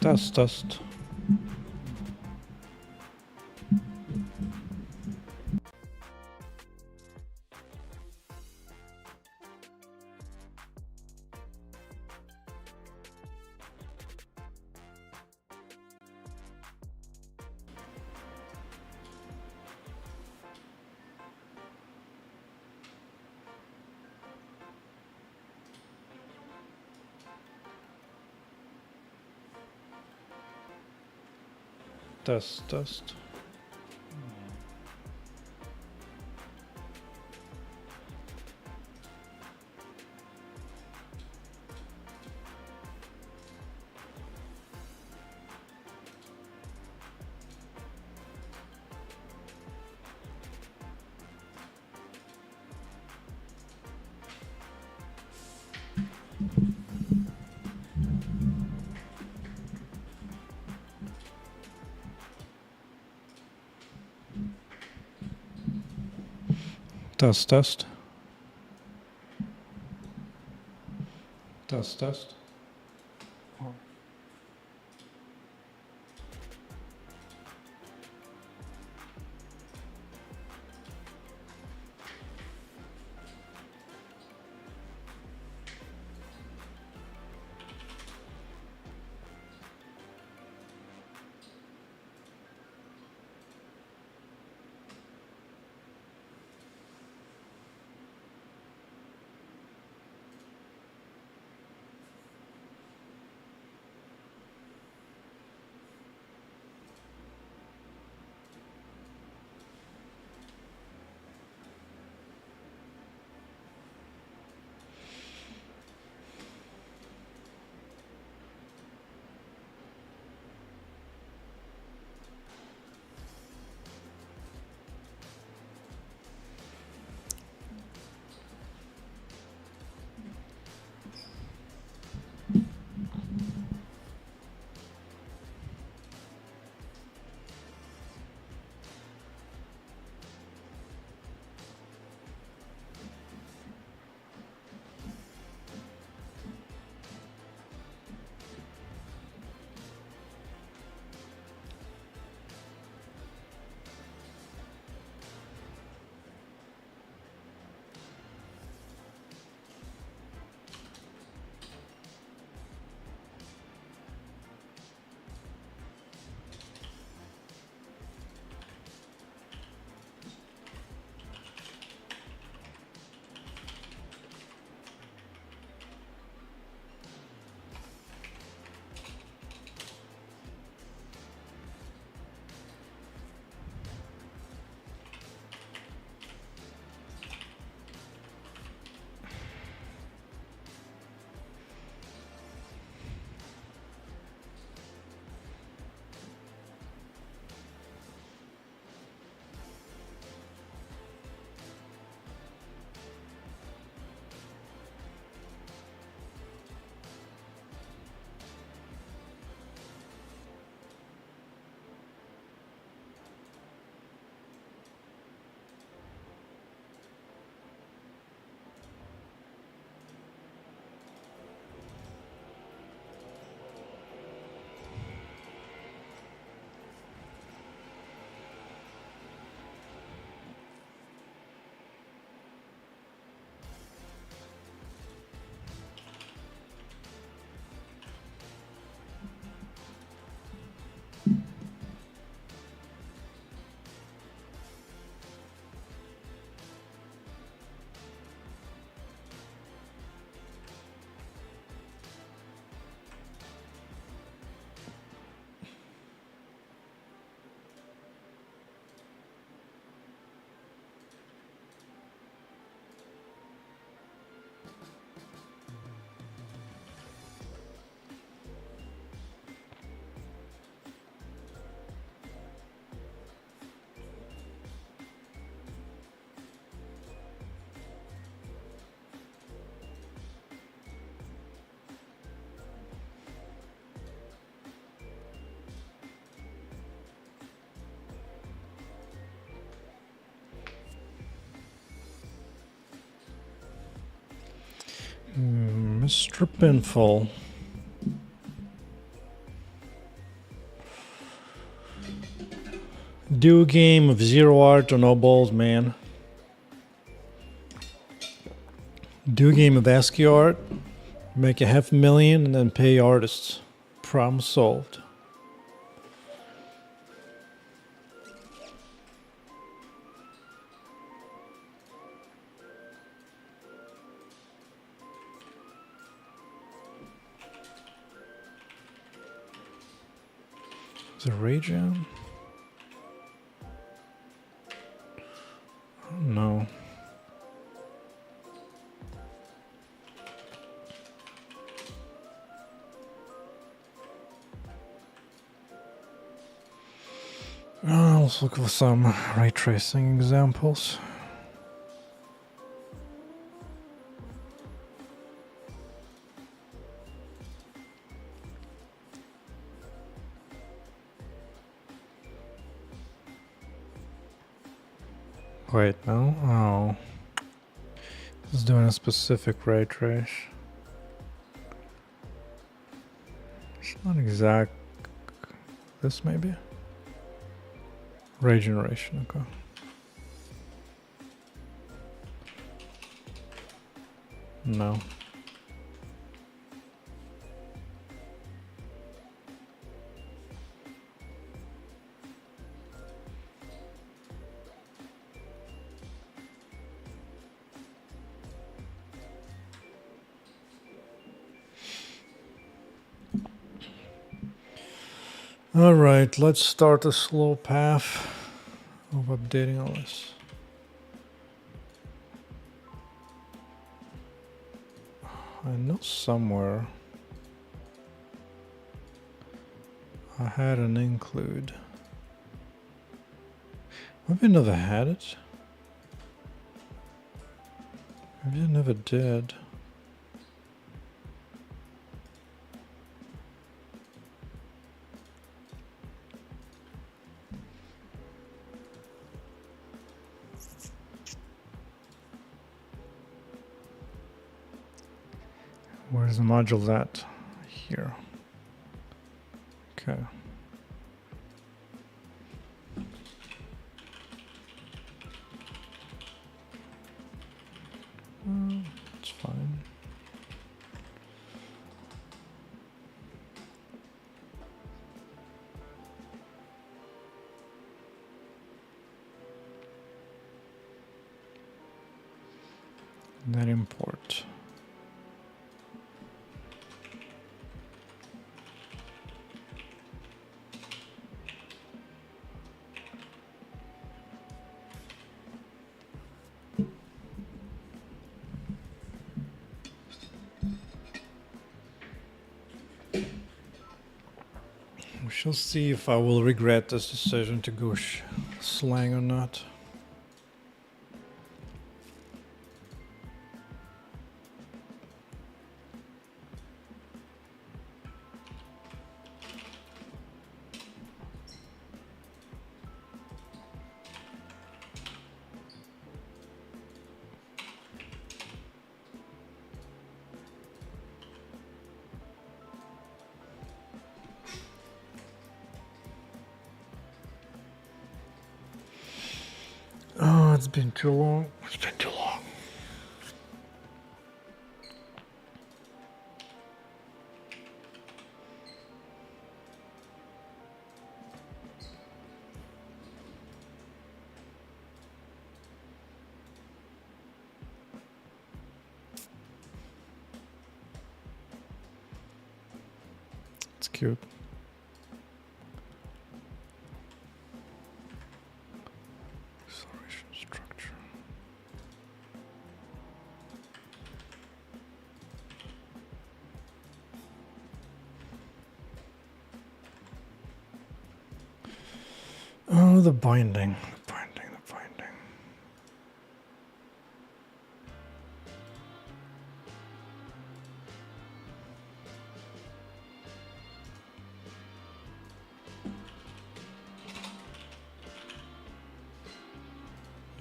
Test. Test. Test. Mr. Pinfall. Do a game of zero art or no balls, man. Do a game of ASCII art, make a $500,000 and then pay artists. Problem solved. Is it Ray Jam? Oh, no. Let's look for some ray tracing examples. Wait, no? Oh. It's doing a specific ray trace. It's not exact. This maybe? Ray generation, okay. No. All right, let's start a slow path of updating all this. I know somewhere I had an include. Maybe I never had it. Maybe I never did. Where's the module at? Here. Okay. It's fine. And then import. We shall see if I will regret this decision to go slang or not. Oh, it's been too long. It's been too long. It's cute. Acceleration structure. Oh, the binding. The binding, the binding.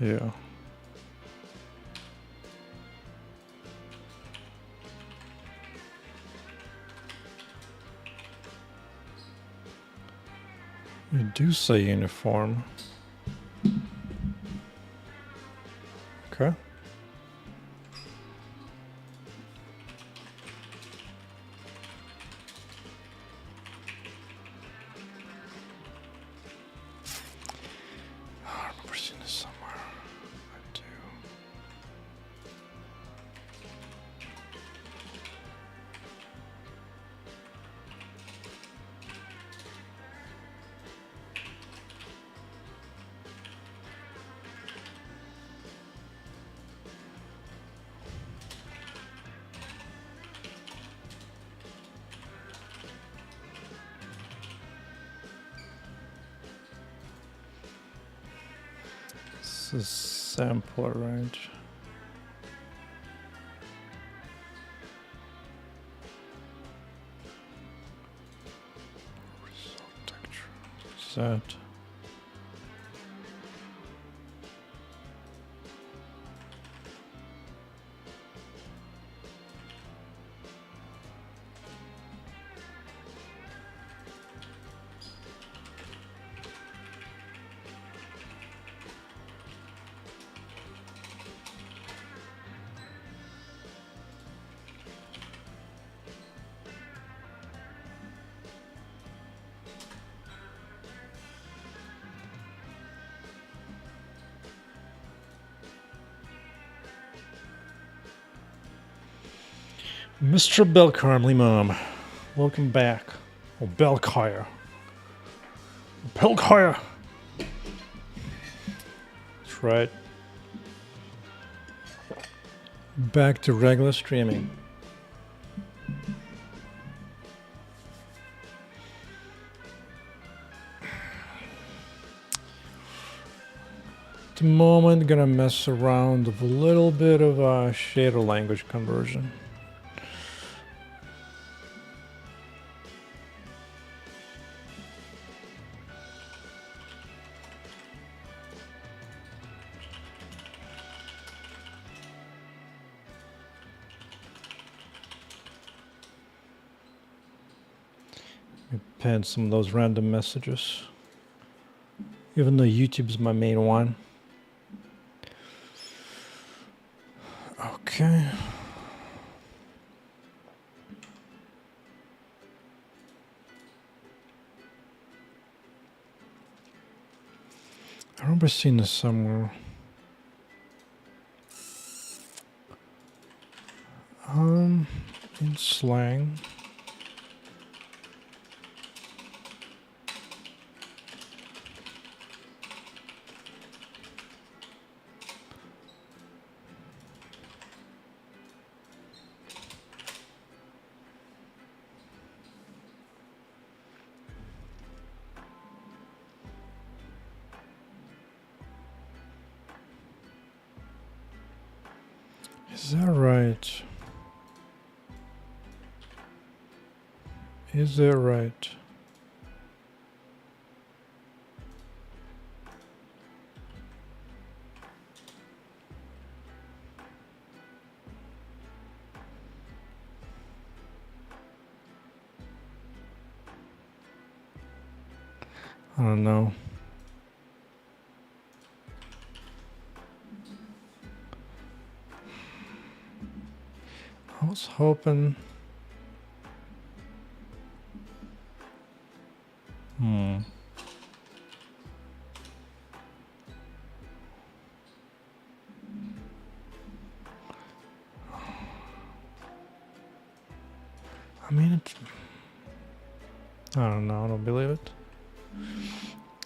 Yeah. You do say uniform. Okay. I remember seeing this somewhere. I do. This is sample range. Result texture. Set. Mr. Belcar, Mom, welcome back. Oh, Belcar. Belcar! That's right. Back to regular streaming. At the moment, gonna mess around with a little bit of a shader language conversion. Append some of those random messages. Even though YouTube's my main one. Okay. I remember seeing this somewhere. In slang. Is that right? Is that right? I don't know. I was hoping. I mean, I don't know. I don't believe it.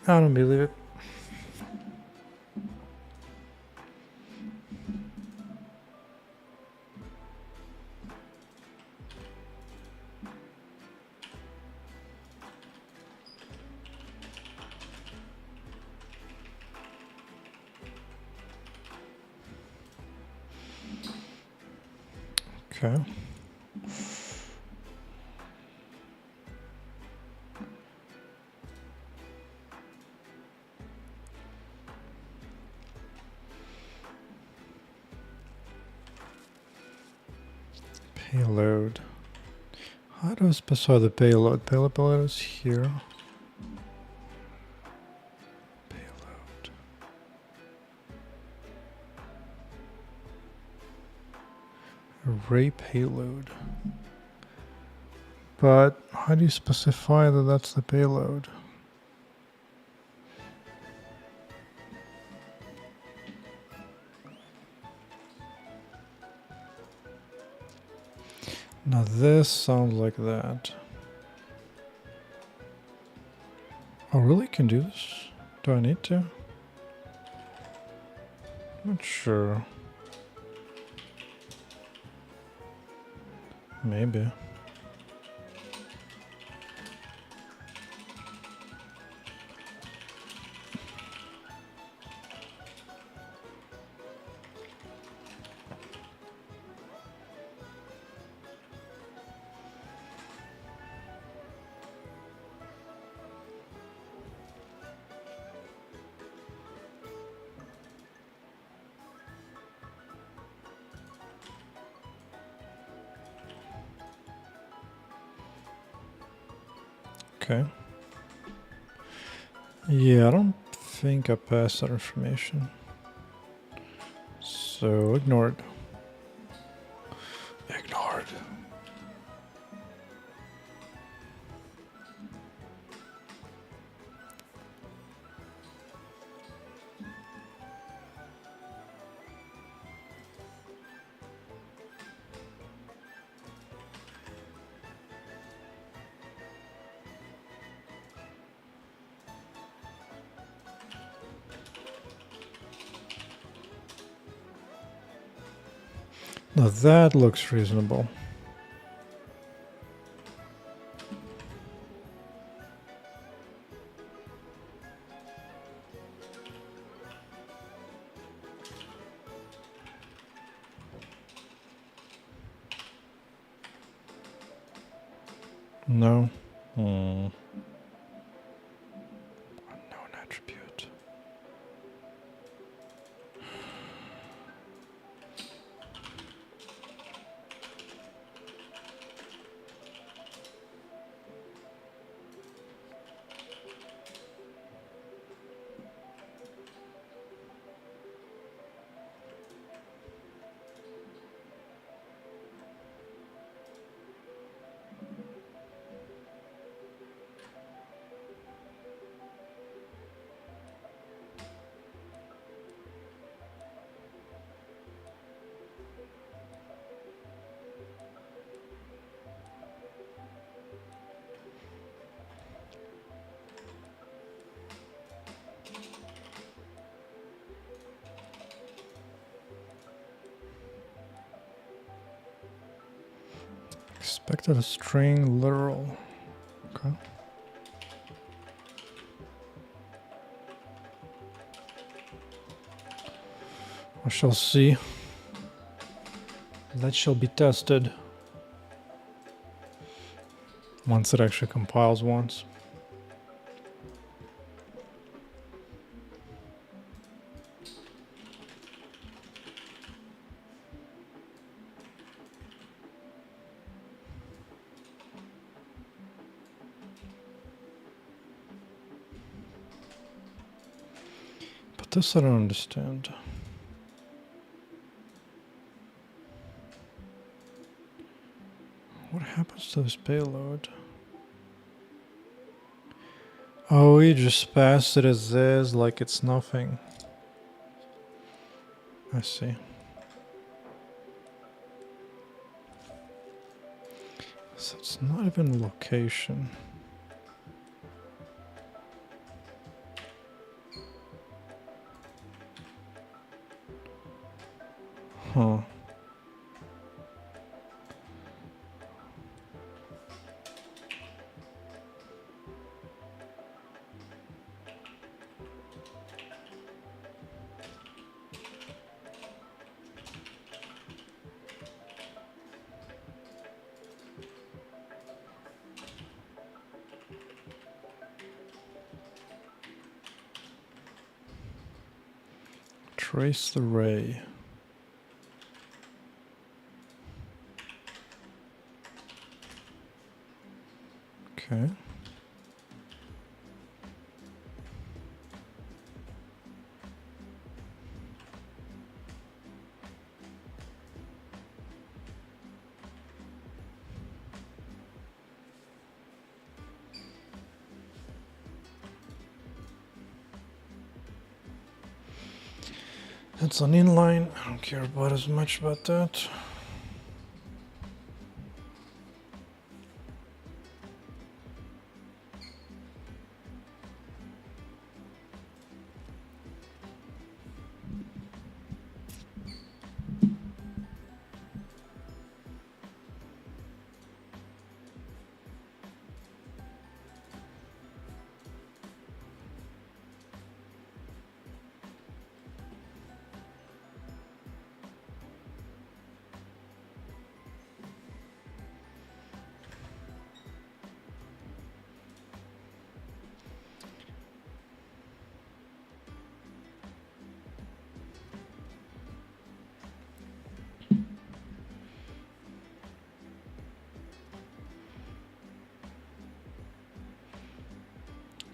I don't believe it. Okay. Payload. How do I specify the payload? Payload is here. Payload. Array payload. But how do you specify that that's the payload? Now this sounds like that. I really can do this? Do I need to? Not sure. Maybe. Okay. Yeah, I don't think I passed that information. So ignored. Ignored. Now that looks reasonable. No. Unknown attribute. Expected a string literal. Okay. I shall see. That shall be tested once it actually compiles once. But this I don't understand. What happens to this payload? Oh, you just pass it as is, like it's nothing. I see. So it's not even location. Huh. Trace the ray. Okay. It's an inline. I don't care about as much about that.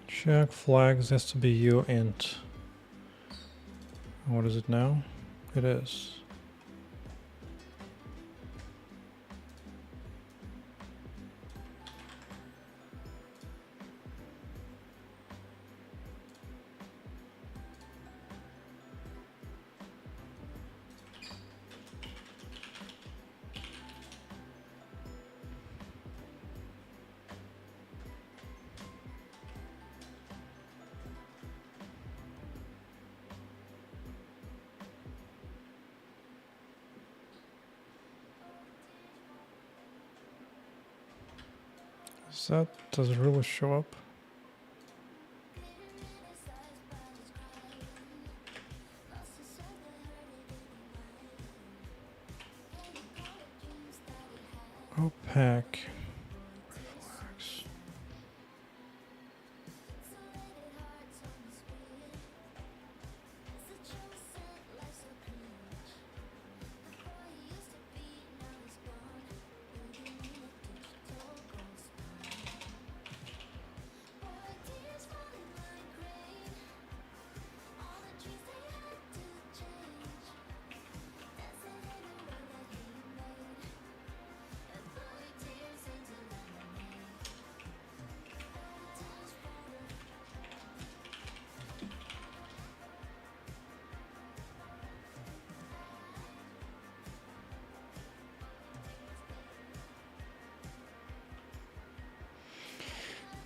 Check flags has to be uint. What is it now? It is. Does it really show up? Opaque. Reflex.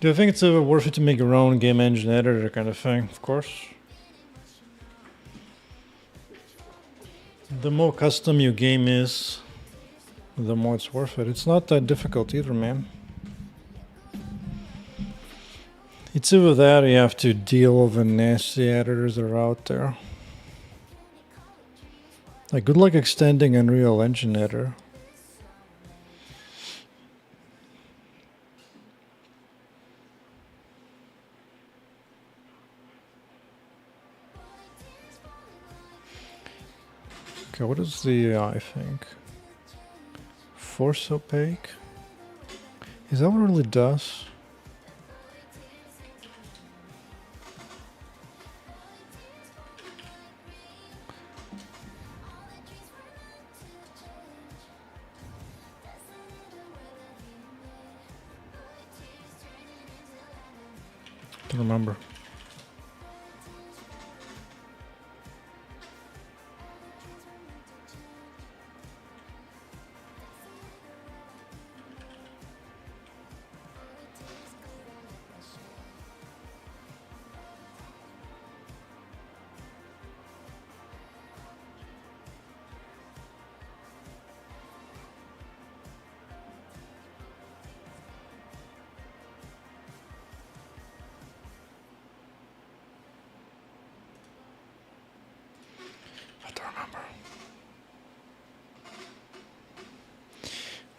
Do you think it's ever worth it to make your own game engine editor kind of thing? Of course. The more custom your game is, the more it's worth it. It's not that difficult either, man. It's either that or you have to deal with the nasty editors that are out there. Like, good luck extending Unreal Engine editor. Okay, what is the I think? Force opaque? Is that what it really does? Don't remember.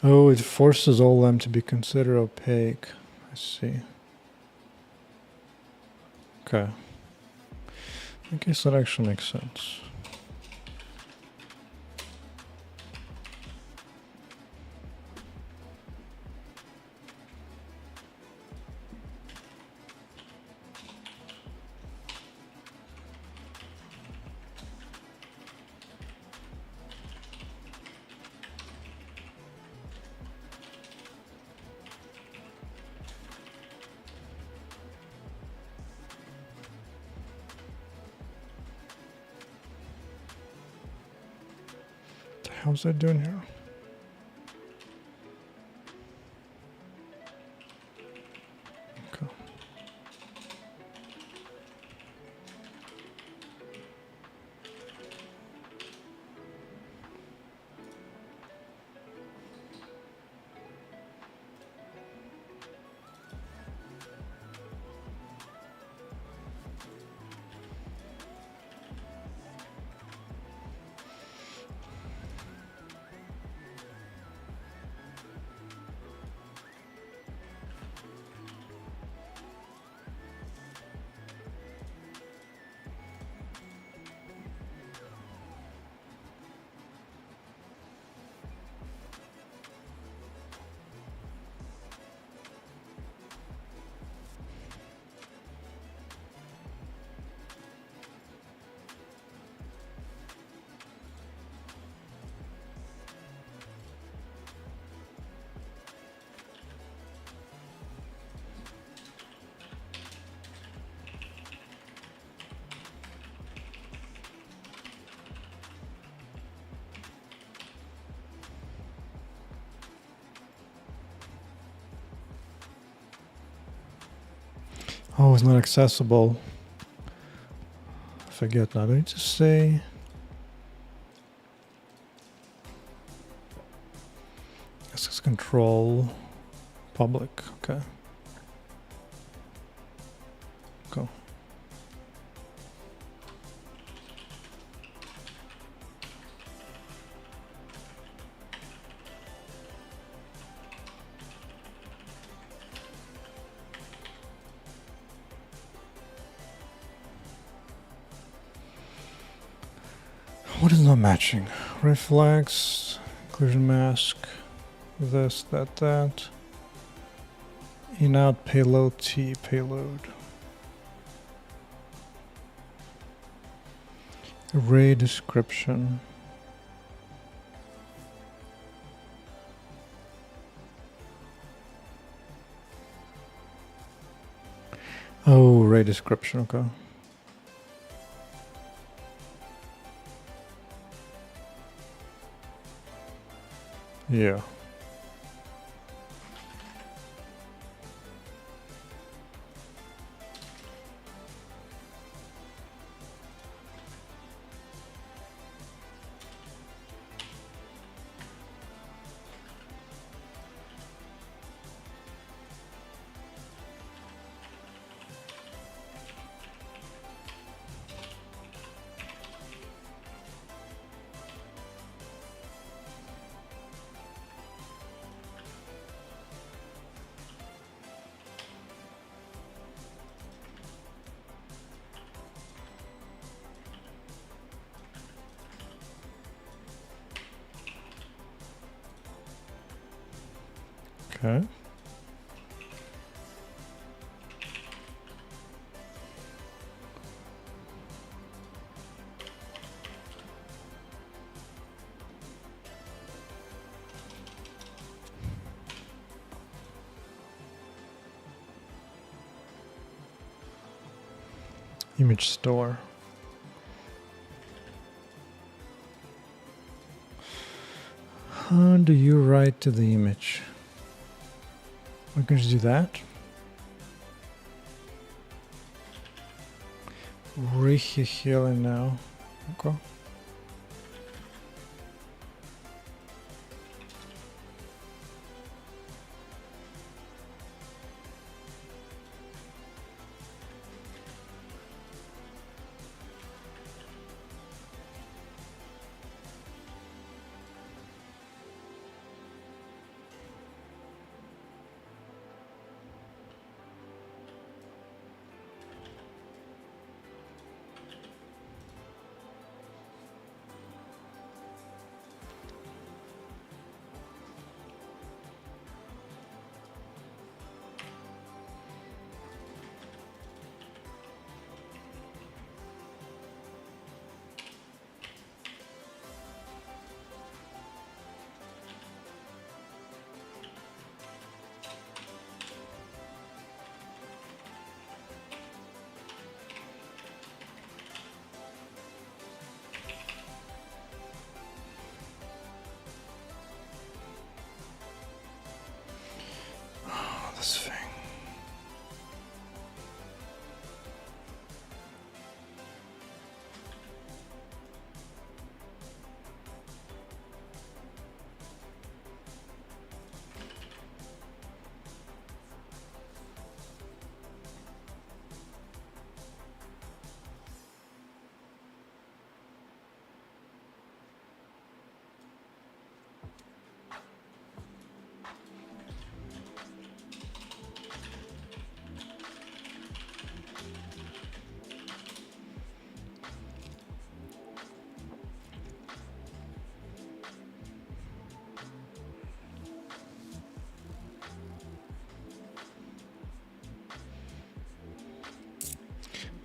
Oh, it forces all them to be considered opaque. I see. Okay. I guess that actually makes sense. how's that doing here? Okay. Oh, it's not accessible. Forget now. I need to say access control public. Okay. Go. What is not matching? Reflex, inclusion mask, this, that. In out payload T payload. Array description. Oh, array description, okay. Yeah. Okay. Image store. How do you write to the image? We can just do that. Really now. Okay.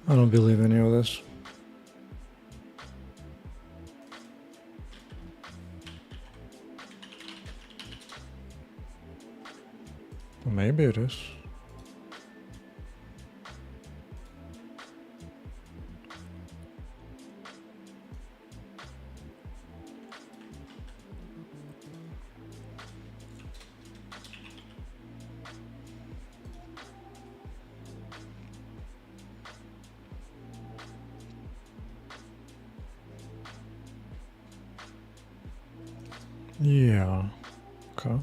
I don't believe any of this. Maybe it is. Yeah. Okay.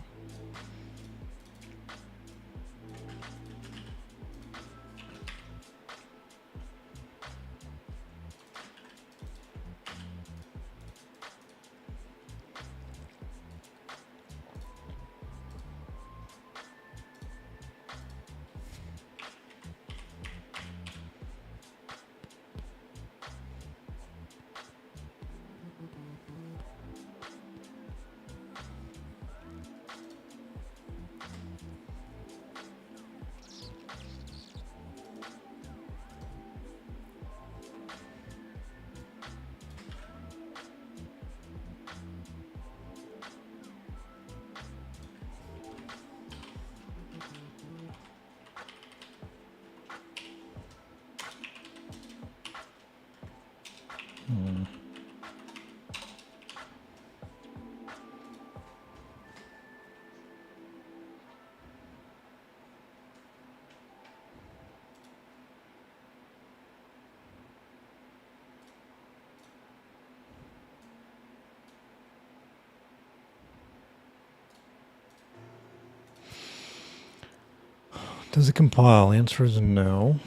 Does it compile? Answer is no.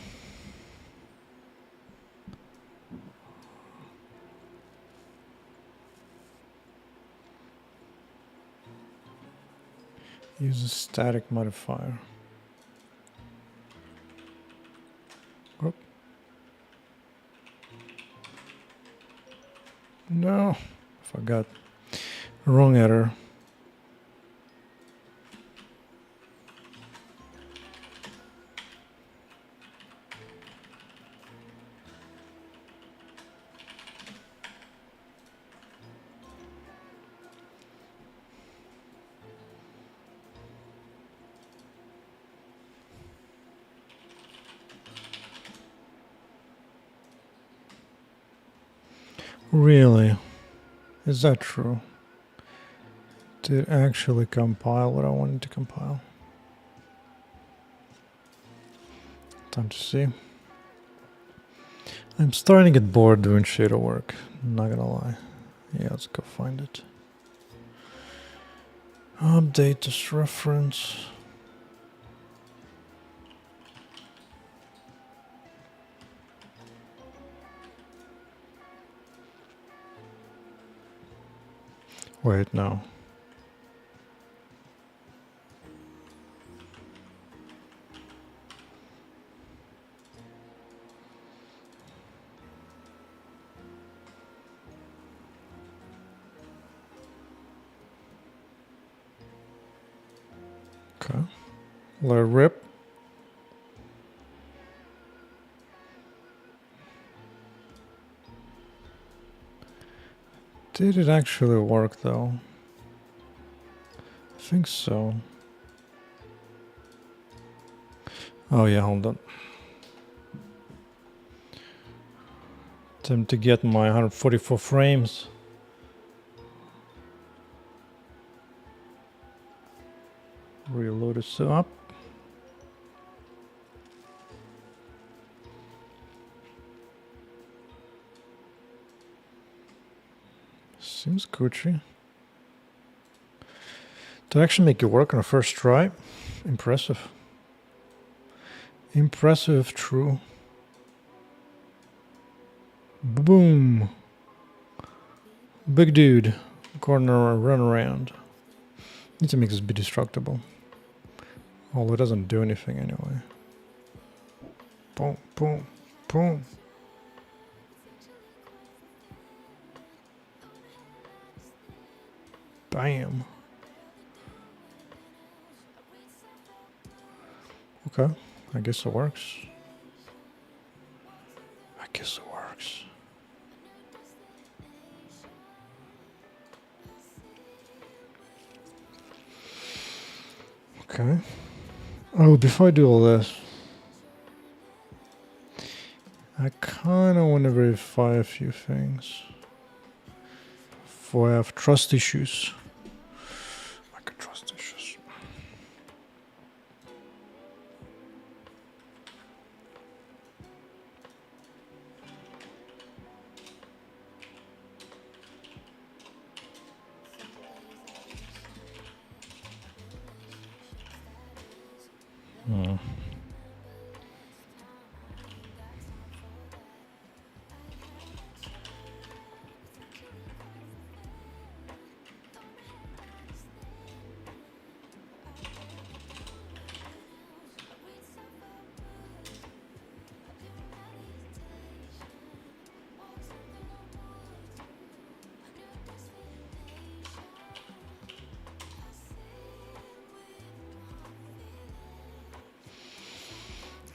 Use a static modifier. Oh. No, forgot. Wrong error. Really? Is that true? Did it actually compile what I wanted to compile? Time to see. I'm starting to get bored doing shader work. Not gonna lie. Yeah, let's go find it. Update this reference. Wait, no. Okay. Let it rip. Did it actually work though? I think so. Oh yeah, hold on. Attempt to get my 144 frames. Reload this up. Seems Gucci. To actually make it work on a first try, impressive. Impressive, true. Boom. Big dude. Corner run around. Need to make this be destructible. Although it doesn't do anything anyway. Boom, boom, boom. Bam. Okay, I guess it works. works. Okay. Oh, before I do all this, I kind of want to verify a few things. For I have trust issues. Like trust issues.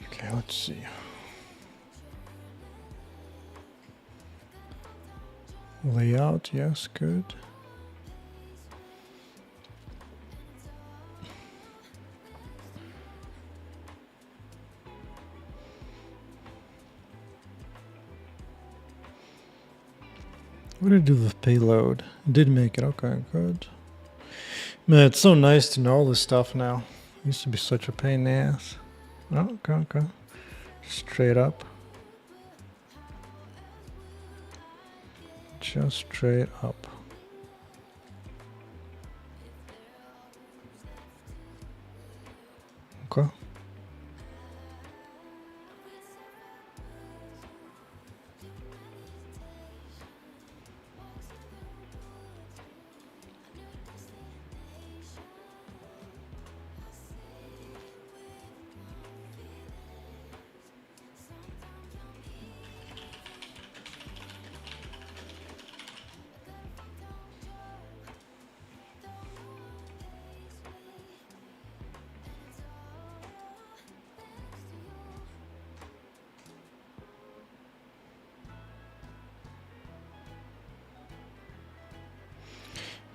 Okay, let's see. Layout, yes, good. What did it do with payload? It did make it, okay, good. Man, it's so nice to know all this stuff now. It used to be such a pain in the ass. Oh, okay, okay. Straight up. Just straight up. Okay.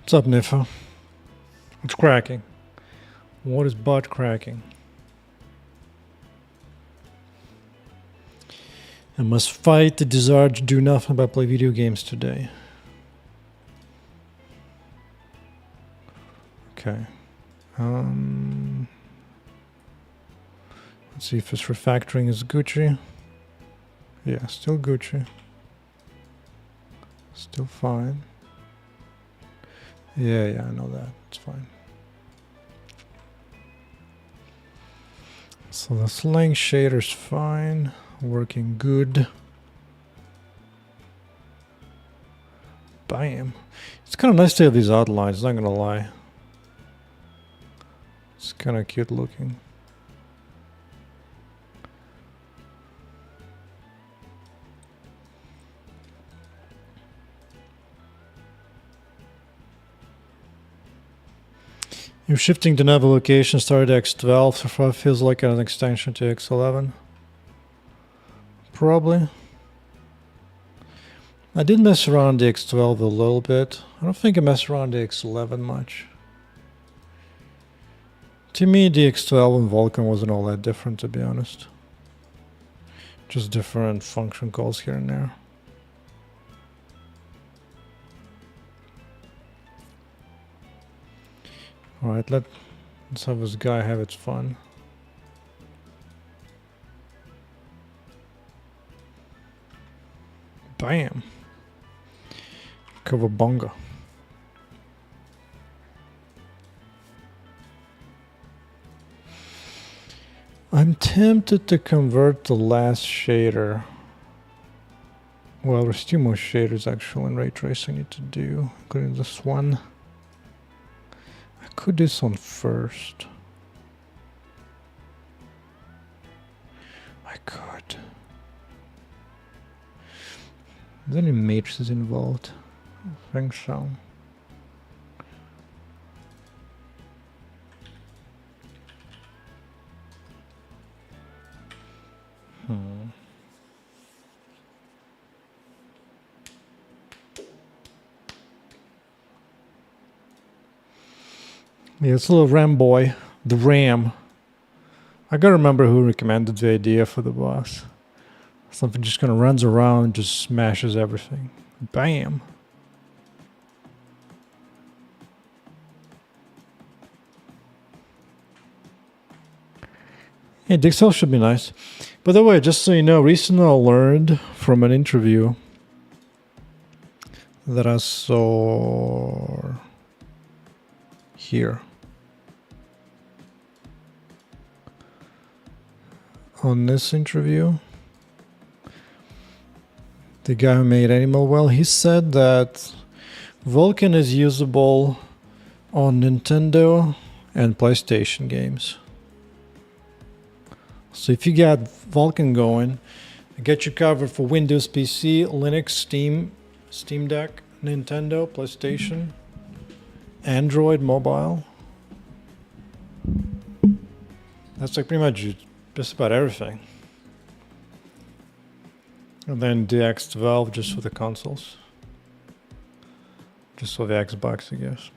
What's up, Nifa? What's cracking? What is butt cracking? I must fight the desire to do nothing but play video games today. Okay. Let's see if this refactoring is Gucci. Yeah, still Gucci. Still fine. Yeah, I know that. It's fine. So the slang shader's fine. Working good. Bam. It's kind of nice to have these outlines, not gonna lie. It's kind of cute looking. If shifting to nav location started X12, so far feels like an extension to X11. Probably. I did mess around the X12 a little bit. I don't think I messed around the X11 much. To me, the X12 and Vulkan wasn't all that different, to be honest. Just different function calls here and there. Alright, let's have this guy have its fun. Bam! Kawabunga. I'm tempted to convert the last shader. Well, there's two more shaders actually in ray tracing I need to do, including this one. I could do this one first. I could. Is there any matrices involved? I don't think so. Yeah, it's a little Ram boy. The Ram. I gotta remember who recommended the idea for the boss. Something just kind of runs around and just smashes everything. Bam. Yeah, Dixel should be nice. By the way, just so you know, recently I learned from an interview that I saw here. On this interview, the guy who made Animal Well, he said that Vulkan is usable on Nintendo and PlayStation games. So if you got Vulkan going, it gets you covered for Windows PC, Linux, Steam Deck, Nintendo, PlayStation, Android mobile. That's like pretty much just about everything. And then DX Valve just for the consoles. Just for the Xbox, I guess.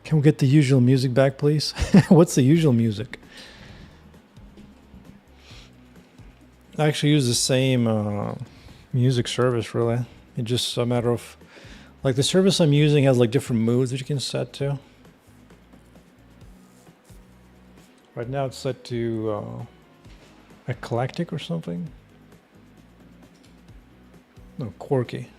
Can we get the usual music back, please? What's the usual music? I actually use the same music service, really. It's just a matter of... Like, the service I'm using has, like, different moods that you can set to. Right now it's set to eclectic or something. No, quirky.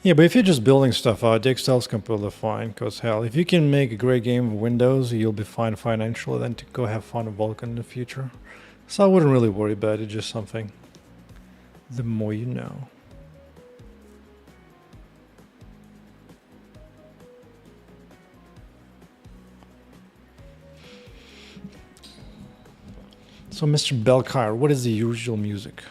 Yeah, but if you're just building stuff out, DXL's completely fine, because hell, if you can make a great game with Windows, you'll be fine financially, then to go have fun with Vulkan in the future. So I wouldn't really worry about it, just something. The more you know. So Mr. Belkar, what is the usual music?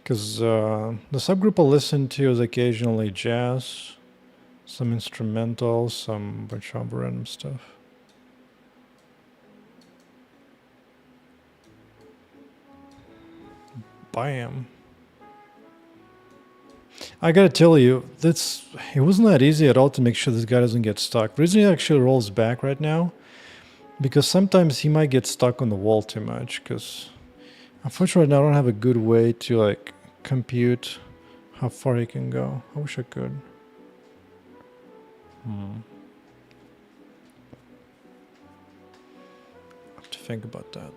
Because the subgroup I listen to is occasionally jazz, some instrumentals, some bunch of random stuff. Bam. I gotta tell you, it wasn't that easy at all to make sure this guy doesn't get stuck. The reason he actually rolls back right now, because sometimes he might get stuck on the wall too much, because unfortunately I don't have a good way to like compute how far he can go. I wish I could. I have to think about that.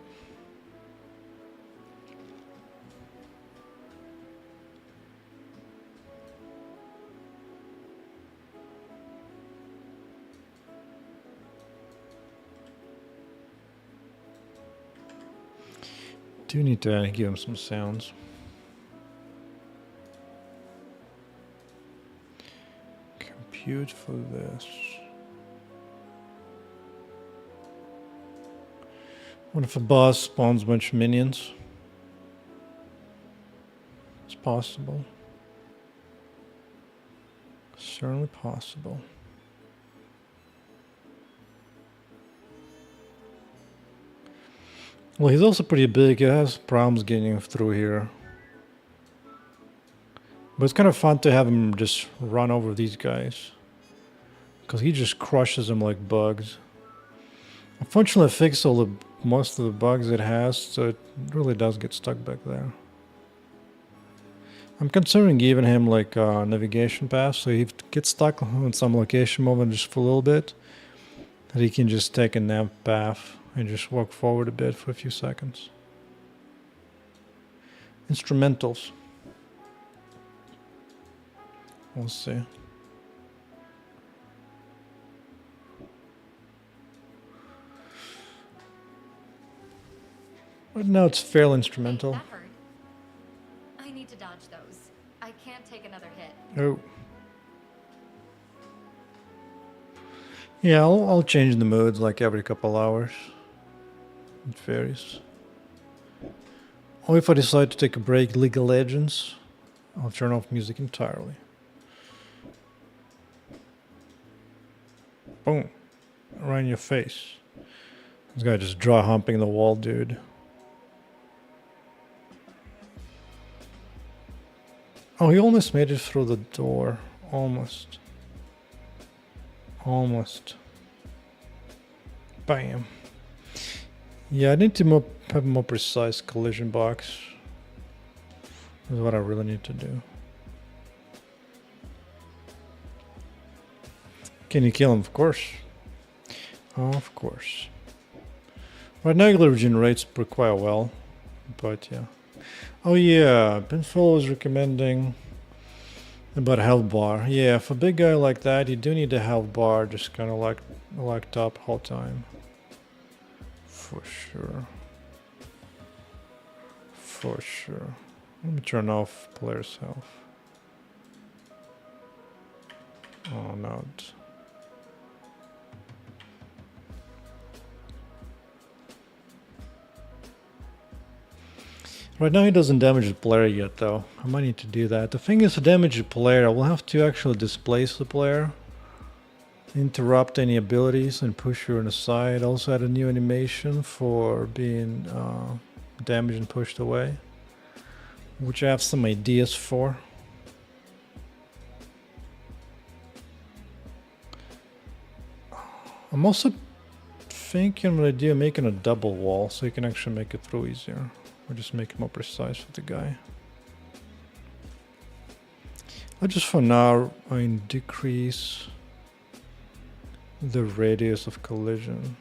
Do need to give him some sounds. Compute for this. What if a boss spawns a bunch of minions? It's possible. Certainly possible. Well, he's also pretty big. He has problems getting through here. But it's kind of fun to have him just run over these guys. Because he just crushes them like bugs. Unfortunately, I fixed most of the bugs it has, so it really does get stuck back there. I'm considering giving him like a navigation path, so he gets stuck on some location moment just for a little bit. That he can just take a nav path and just walk forward a bit for a few seconds. Instrumentals. We'll see. Right now it's fairly instrumental. I need to dodge those. I can't take another hit. Oh. Yeah, I'll change the modes like every couple hours. It varies. Or if I decide to take a break, League of Legends, I'll turn off music entirely. Boom. right in your face. This guy just dry humping the wall, dude. Oh, he almost made it through the door. Almost. Almost. Bam. Yeah, I need to have a more precise collision box. That's what I really need to do. Can you kill him? Of course. Of course. Right now, it regenerates quite well. But yeah. Oh yeah, Pinfall was recommending about a health bar. Yeah, for a big guy like that, you do need a health bar, just kind of like locked up whole time. For sure. For sure. Let me turn off player's health. Oh no. Right now he doesn't damage the player yet though. I might need to do that. The thing is, to damage the player, I will have to actually displace the player, interrupt any abilities and push her on the side. Also add a new animation for being damaged and pushed away, which I have some ideas for. I'm also thinking of an idea of making a double wall so you can actually make it through easier. Or just make it more precise with the guy. I'll just for now decrease the radius of collision.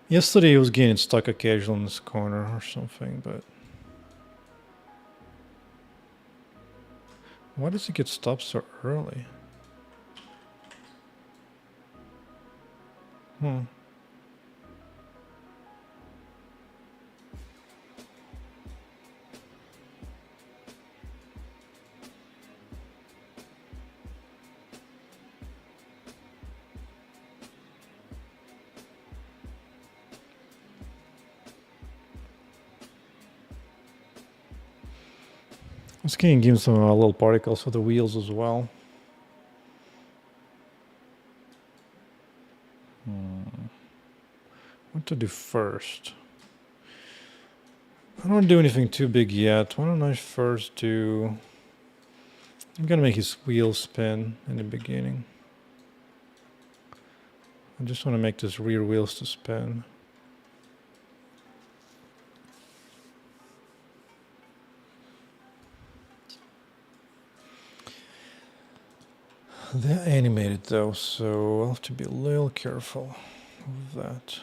Yesterday he was getting stuck occasionally in this corner or something, but why does he get stopped so early? I was going to give him some little particles for the wheels as well. What to do first? I don't want to do anything too big yet. Why don't I first do... I'm going to make his wheels spin in the beginning. I just want to make this rear wheels to spin. They're animated though, so I'll have to be a little careful with that.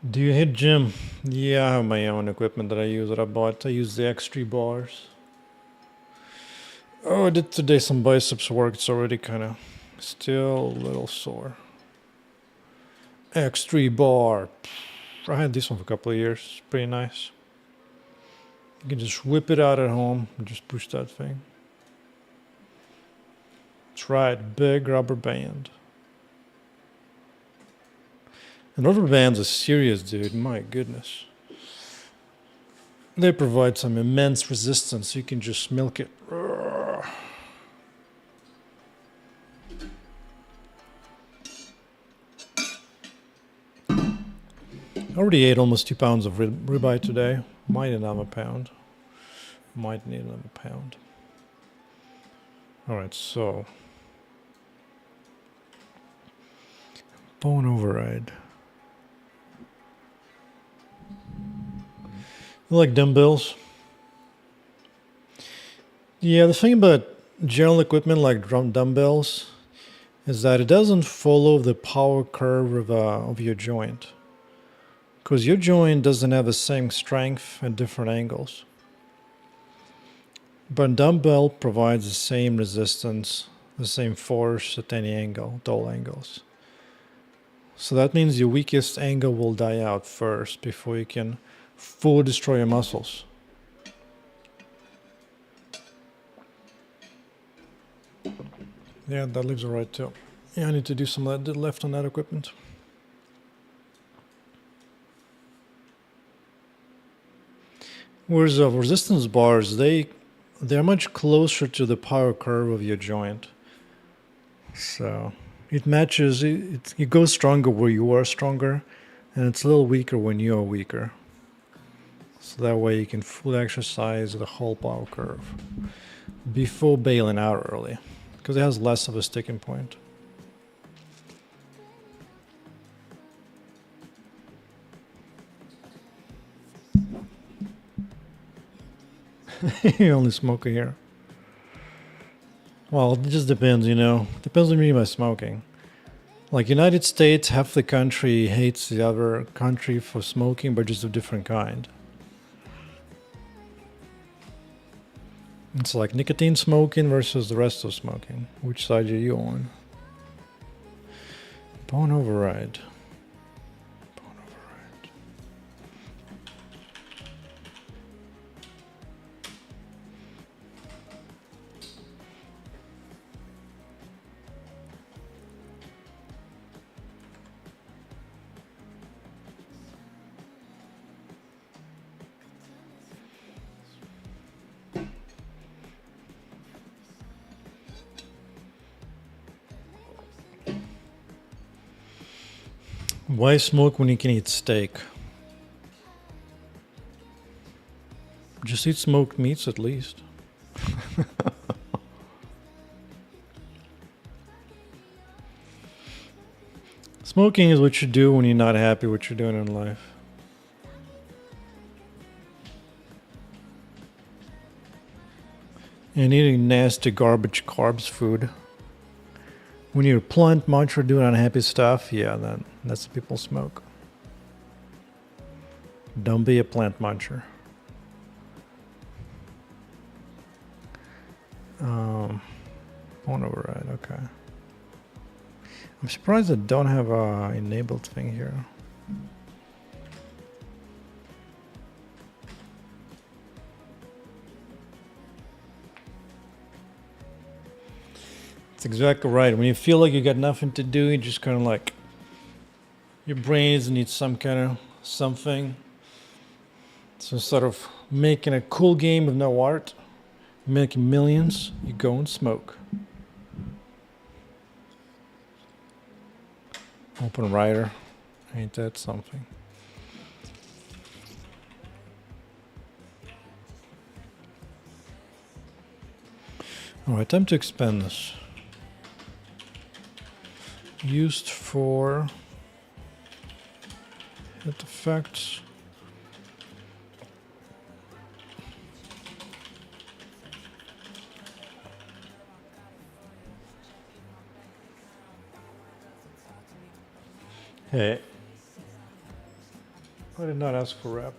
Do you hit gym? Yeah, I have my own equipment that I use that I bought. I use the X3 bars. Oh, I did today some biceps work. It's already kind of still a little sore. X3 bar. I had this one for a couple of years. It's pretty nice. You can just whip it out at home and just push that thing. That's right, big rubber band. And rubber bands are serious, dude. My goodness. They provide some immense resistance. You can just milk it. I already ate almost 2 pounds of ribeye today. Might need another pound. Might need another pound. Alright, so. Bone override. You like dumbbells? Yeah, the thing about general equipment like dumbbells is that it doesn't follow the power curve of your joint. Because your joint doesn't have the same strength at different angles. But dumbbell provides the same resistance, the same force at any angle, at all angles. So that means your weakest angle will die out first before you can fully destroy your muscles. Yeah, that leaves alright too. Yeah, I need to do some left on that equipment. Whereas resistance bars, they're much closer to the power curve of your joint. So it matches, it goes stronger where you are stronger, and it's a little weaker when you are weaker. So that way you can fully exercise the whole power curve before bailing out early, because it has less of a sticking point. You only smoke here. Well, it just depends, you know. Depends on me by smoking. Like United States, half the country hates the other country for smoking, but just a different kind. It's like nicotine smoking versus the rest of smoking. Which side are you on? Bone override. Bone override. Why smoke when you can eat steak? Just eat smoked meats at least. Smoking is what you do when you're not happy what you're doing in life. And eating nasty garbage carbs food. When you're a plant muncher doing unhappy stuff, yeah, then that's what people smoke. Don't be a plant muncher. Phone override, okay. I'm surprised I don't have a enabled thing here. It's exactly right. When you feel like you got nothing to do, you just kind of like, your brains need some kind of something. So instead of making a cool game with no art, making millions, you go and smoke. Open writer, ain't that something? Alright, time to expand this. Used for hit effects. Hey, I did not ask for rep.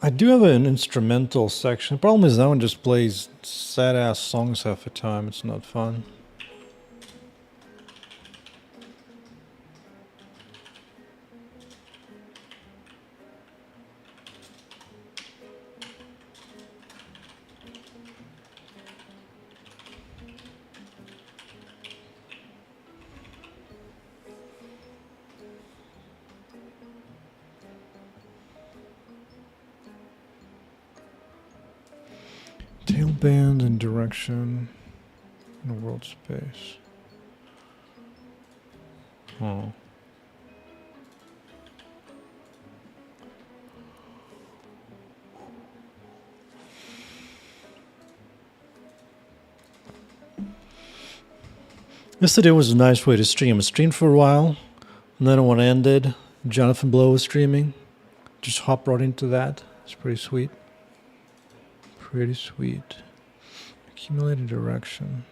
I do have an instrumental section. The problem is that one just plays sad ass songs half the time. It's not fun. Tailband and direction in a world space. Oh. Yesterday was a nice way to stream. I streamed for a while, and then when it ended, Jonathan Blow was streaming. Just hop right into that. It's pretty sweet. Pretty sweet. Accumulated direction.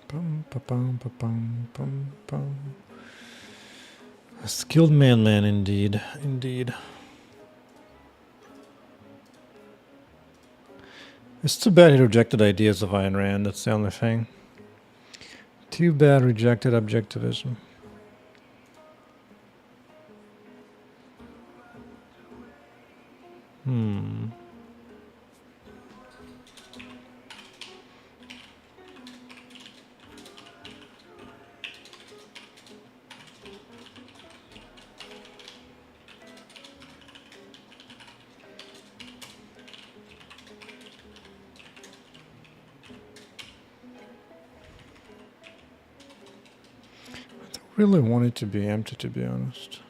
Bum, ba-bum, ba-bum, bum, bum. A skilled man, indeed. Indeed. It's too bad he rejected ideas of Ayn Rand, that's the only thing. Too bad rejected objectivism. I really want it to be empty, to be honest.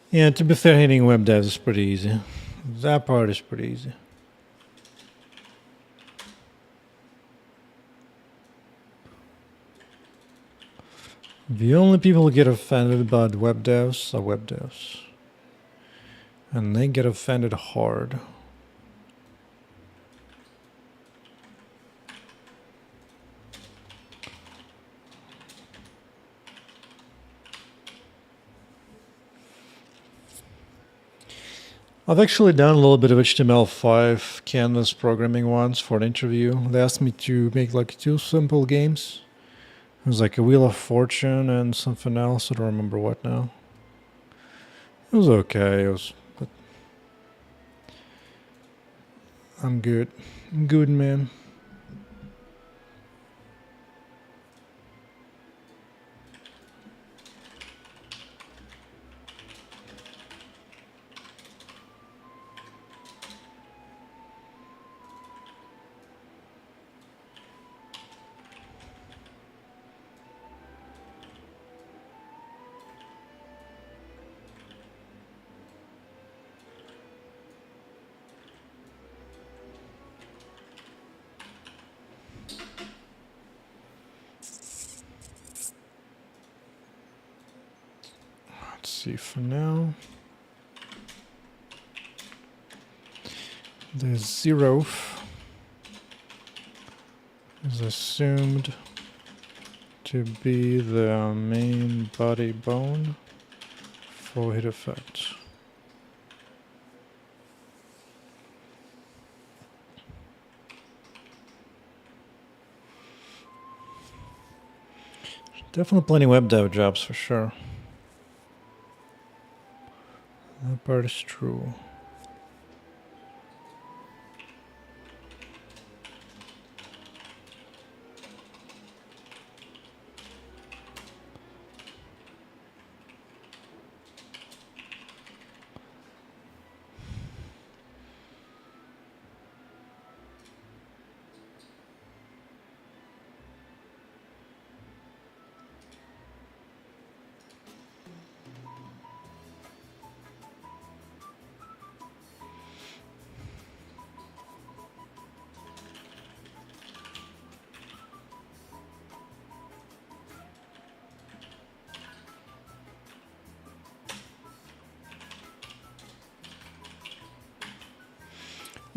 Yeah, to be fair, hitting web devs is pretty easy. That part is pretty easy. The only people who get offended about web devs are web devs. And they get offended hard. I've actually done a little bit of HTML5 canvas programming once for an interview. They asked me to make like 2 simple games. It was like a Wheel of Fortune and something else. I don't remember what now. It was okay. But I'm good. I'm good, man. Let's see for now. The zeroth is assumed to be the main body bone for hit effect. Definitely plenty web dev jobs for sure. That part is true.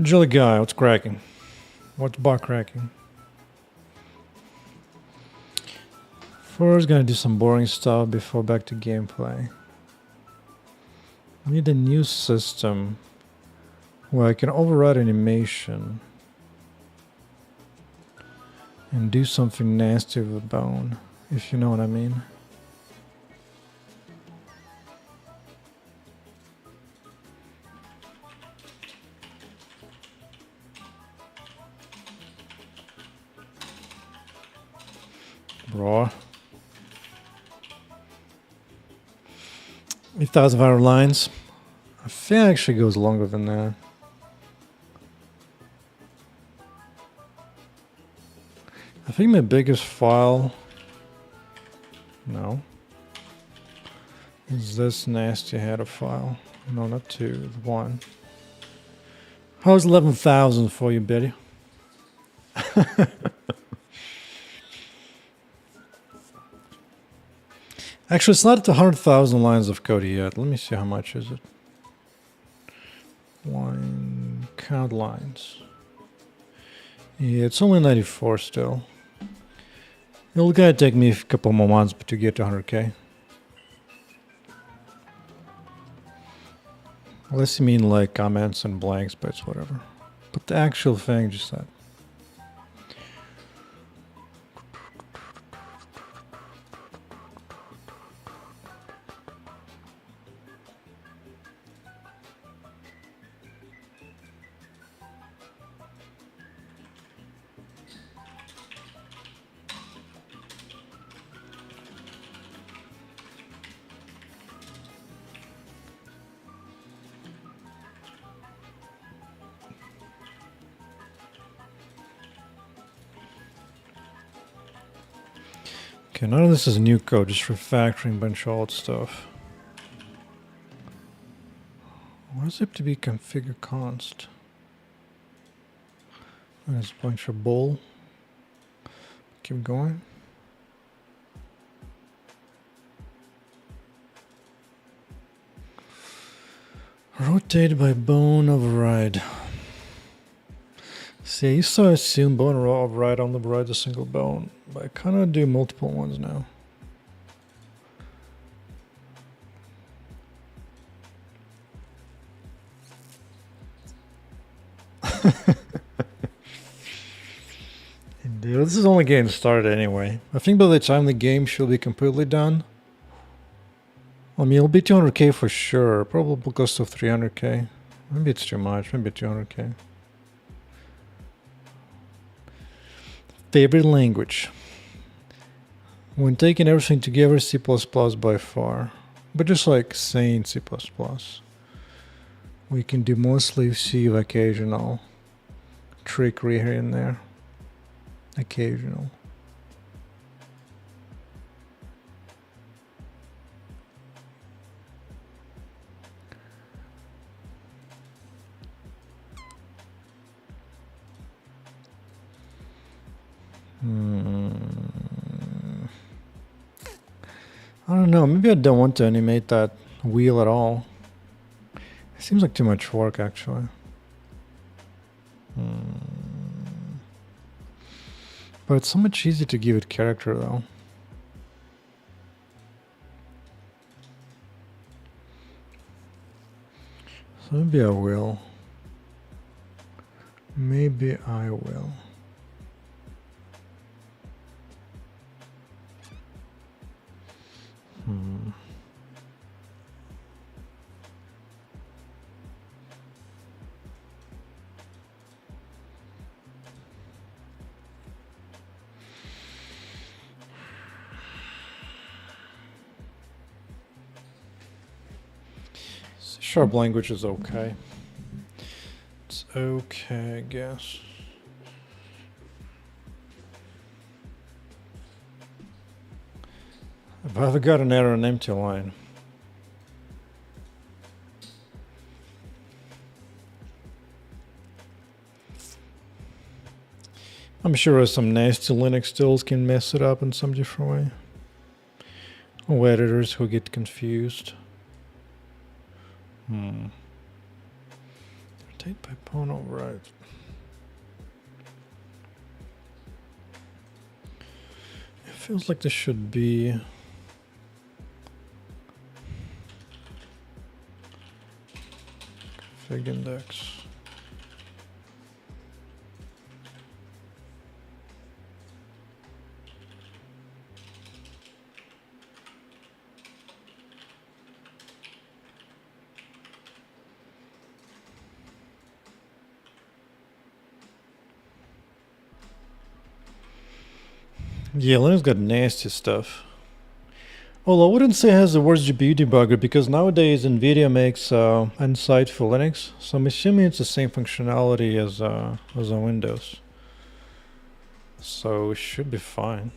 Jelly guy, what's cracking? What's butt cracking? First, gonna do some boring stuff before back to gameplay. I need a new system where I can override animation and do something nasty with a bone, if you know what I mean. Bro. 8,000 viral lines. I think it actually goes longer than that. I think my biggest file No. Is this nasty header file? No, not 2, 1. How's 11,000 for you, Betty? Actually, it's not at 100,000 lines of code yet. Let me see how much is it. Line count lines. Yeah, it's only 94 still. It'll gonna take me a couple more months to get to 100k. Unless you mean like comments and blanks, but it's whatever. But the actual thing, just that. Okay, none of this is new code, just refactoring a bunch of old stuff. Why does it have to be configure const? There's a bunch of bull. Keep going. Rotate by bone override. See, I used to assume bone override only overrides a single bone, but I kind of do multiple ones now. Indeed, this is only getting started anyway. I think by the time the game should be completely done, I mean, it'll be 200k for sure, probably close to 300k. Maybe it's too much, maybe 200k. Favorite language. When taking everything together, C++ by far. But just like saying C++. We can do mostly C with occasional trickery here and there. Occasional. I don't know, maybe I don't want to animate that wheel at all. It seems like too much work, actually. But it's so much easier to give it character, though. So maybe I will. Maybe I will. C# language is okay. It's okay, I guess. I've got an error, an empty line. I'm sure some nasty Linux tools can mess it up in some different way. Or editors who get confused. Rotate by pawn override. It feels like this should be config index. Yeah, Linux got nasty stuff. Well, I wouldn't say it has the worst GPU debugger because nowadays NVIDIA makes Insight for Linux, so I'm assuming it's the same functionality as on Windows. So it should be fine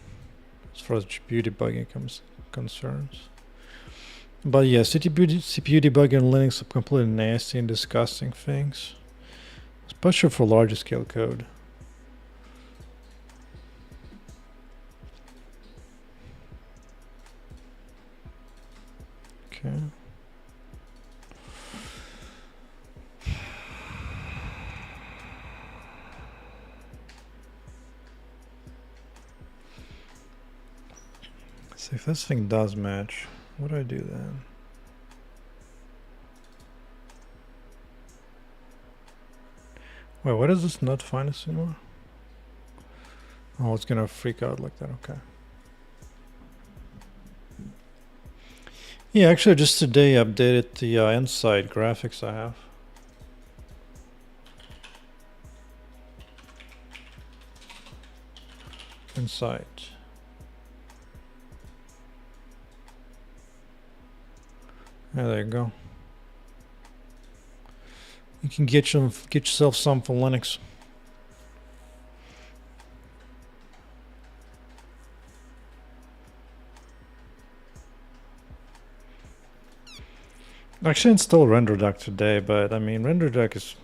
as far as GPU debugging comes concerns. But yeah, CPU debugging in Linux are completely nasty and disgusting things, especially for larger scale code. Okay. So if this thing does match, what do I do then? Wait, why does this not find us anymore? Oh, it's gonna freak out like that, okay. Yeah, actually just today I updated the inside graphics I have. Inside. Yeah, there you go. You can get yourself some for Linux. Actually, I installed RenderDuck today, but I mean, RenderDuck is...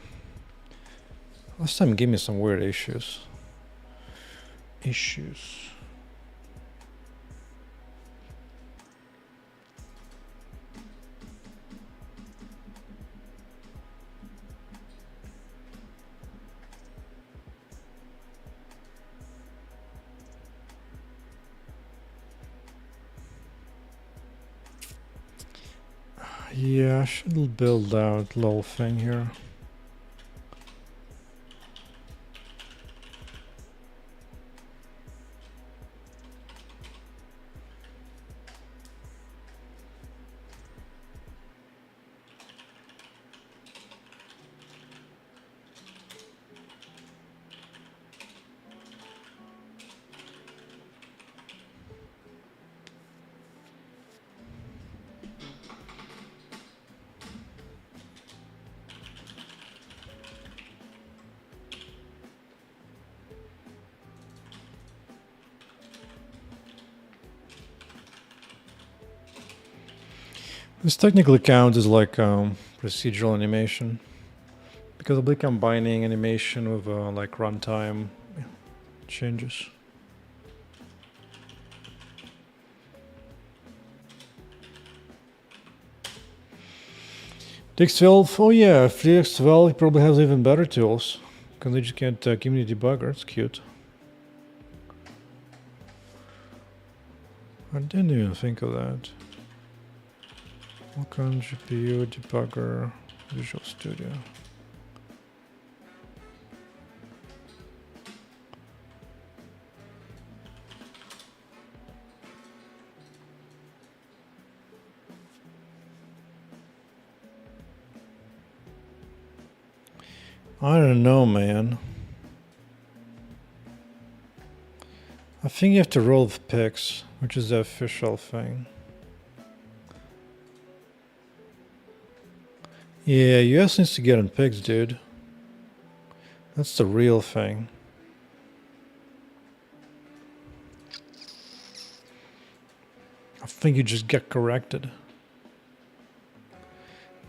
Last time it gave me some weird issues. Yeah, I should build out a little thing here. This technically counts as like procedural animation, because I'll be combining animation with like runtime changes. DX12, oh yeah, DX12 probably has even better tools, because they just can't community debugger, it's cute. I didn't even think of that. Vulkan GPU debugger, Visual Studio. I don't know, man. I think you have to roll with picks, which is the official thing. Yeah, US needs to get on picks, dude. That's the real thing. I think you just get corrected.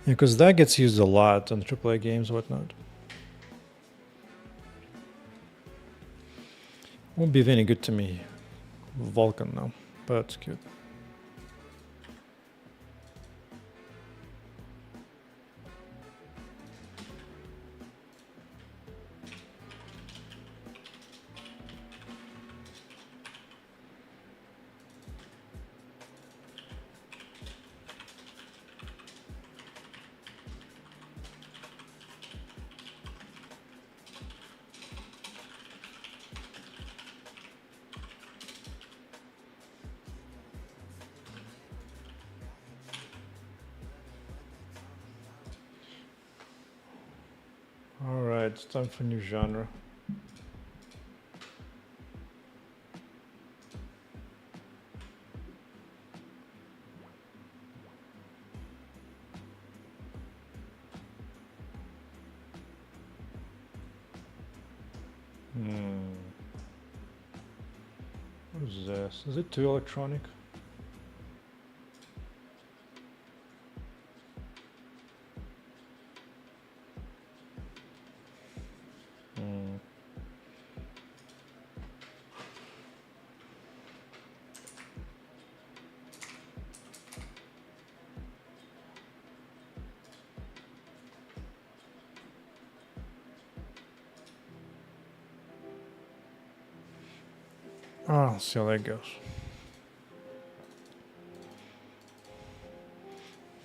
Yeah, because that gets used a lot on AAA games and whatnot. Won't be any good to me. Vulkan now, but it's cute. Alright, it's time for new genre. What is this? Is it too electronic? I'll see how that goes.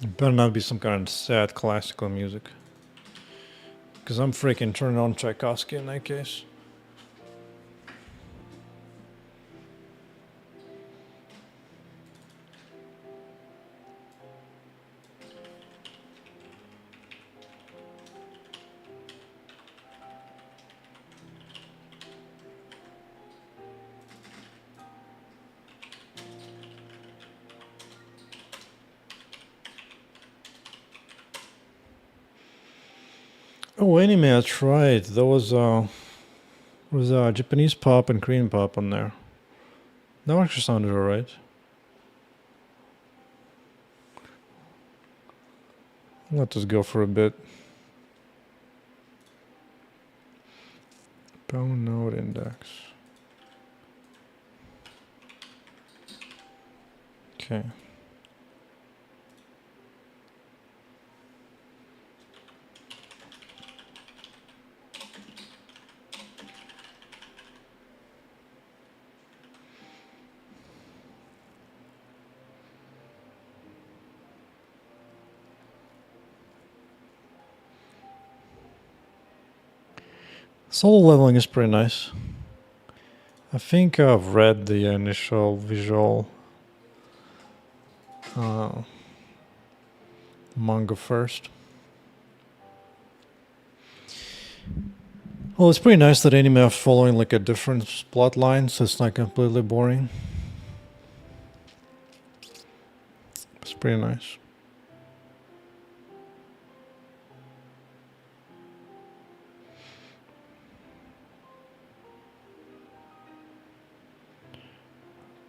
It better not be some kind of sad classical music. Because I'm freaking turning on Tchaikovsky in that case. Oh, anime, that's right. There was Japanese pop and Korean pop on there. That actually sounded alright. Let us go for a bit. Bone node index. Okay. Solo leveling is pretty nice. I think I've read the initial visual manga first. Well, it's pretty nice that anime are following like a different plot line, so it's not completely boring. It's pretty nice.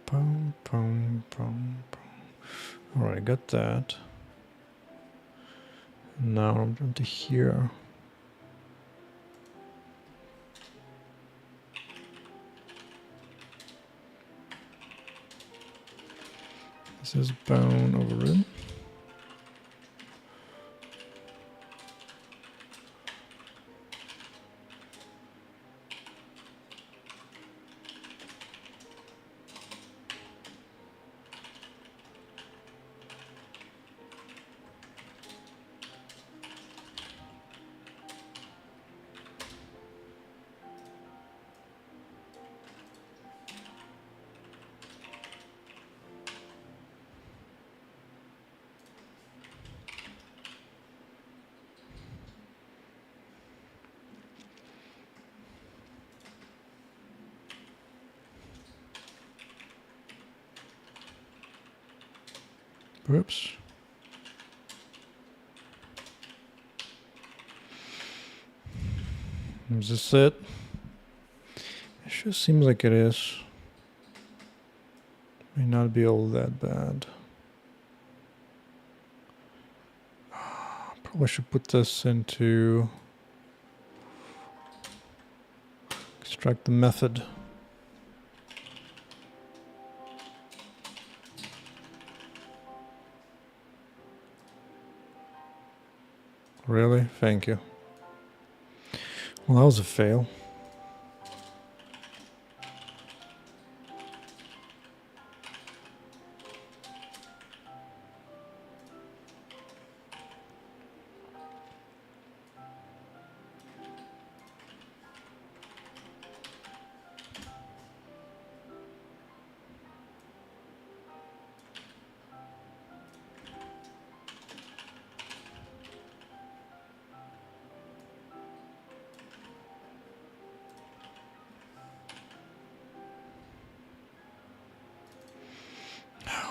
Boom, boom, boom, boom. Alright, got that. Now I'm going to here. This is bone over it. Whoops. Is this it? It sure seems like it is. May not be all that bad. Probably should put this into extract the method. Really? Thank you. Well, that was a fail.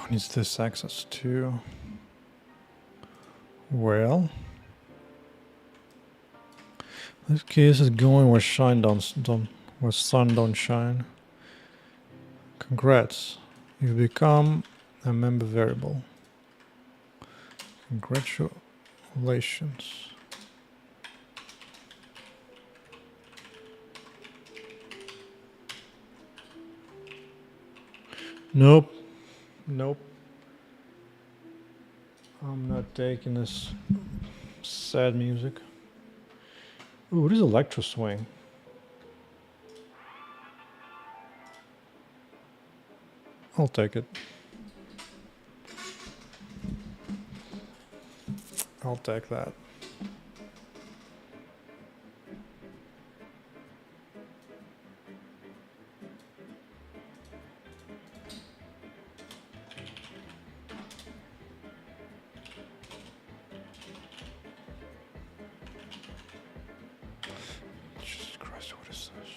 Needs this access to? Well, this case is going where where sun don't shine. Congrats, you've become a member variable. Congratulations. Nope. Nope. I'm not taking this sad music. Ooh, what is electro swing? I'll take it. I'll take that. Jesus Christ, what is this?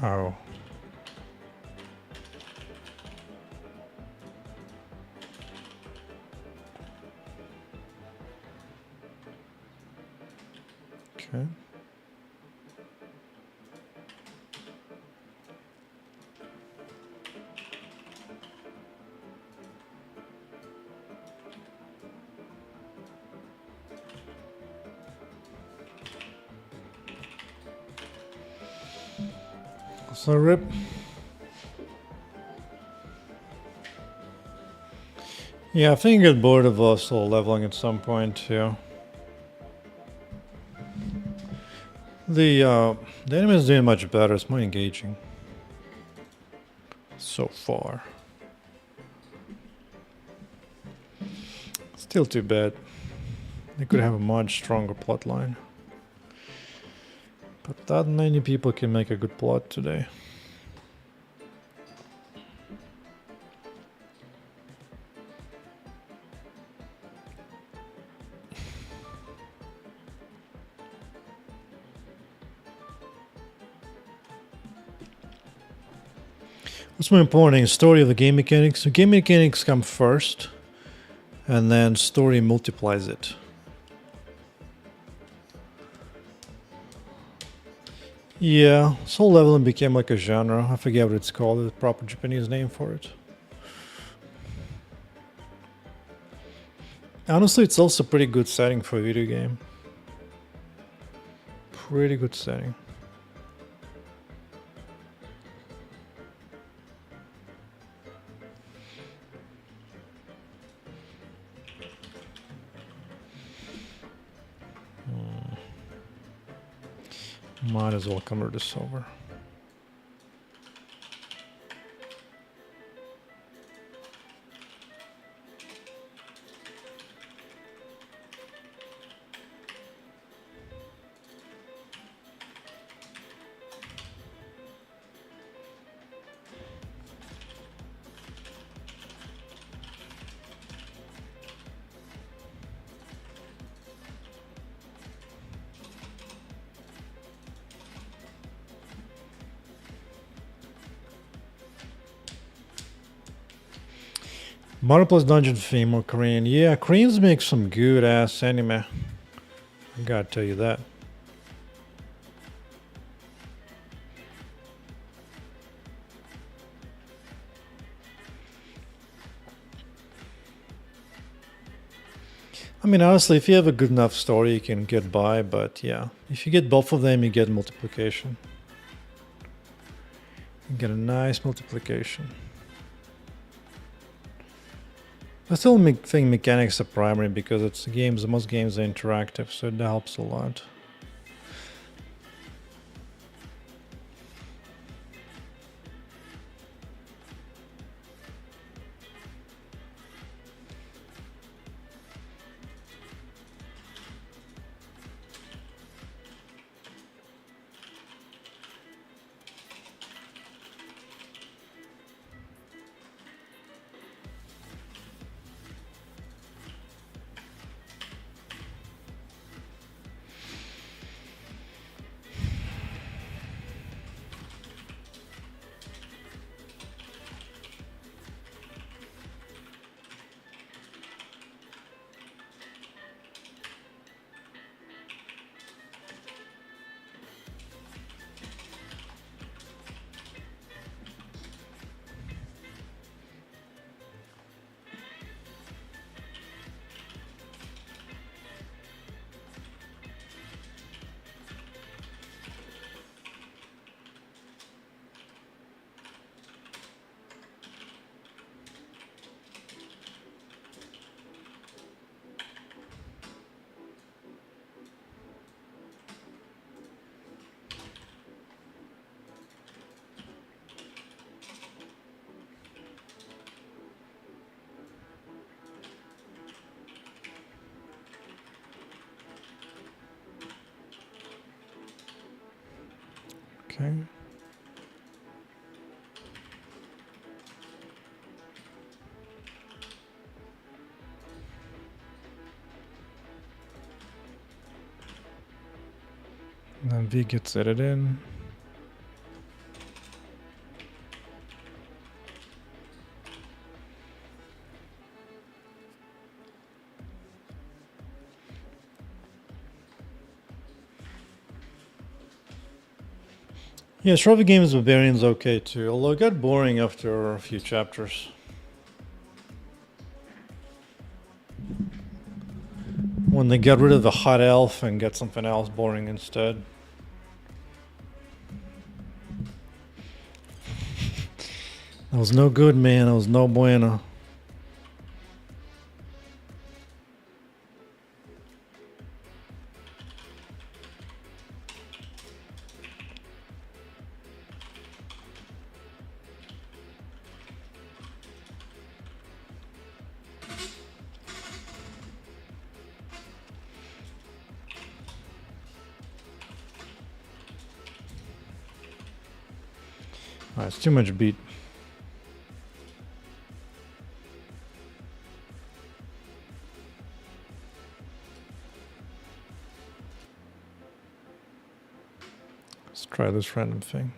Oh. Okay. So rip. Yeah, I think you get bored of also leveling at some point too. The anime is doing much better. It's more engaging. So far. Still too bad. They could have a much stronger plot line. But that many people can make a good plot today. What's more important, story of the game mechanics? The game mechanics come first, and then story multiplies it. Yeah, soul leveling became like a genre. I forget what it's called, the proper Japanese name for it. Honestly, it's also a pretty good setting for a video game. Pretty good setting. Might as well convert this over. Mario plus Dungeon theme or Korean. Yeah, Koreans make some good ass anime. I gotta tell you that. I mean, honestly, if you have a good enough story, you can get by, but yeah. If you get both of them, you get multiplication. You get a nice multiplication. I still think mechanics are primary because it's games. Most games are interactive, so it helps a lot. Okay. And then V gets edited in. Yeah, Trophy Games Barbarian's okay too, although it got boring after a few chapters. When they got rid of the hot elf and get something else boring instead. That was no good, man. That was no bueno. It's too much beat. Let's try this random thing.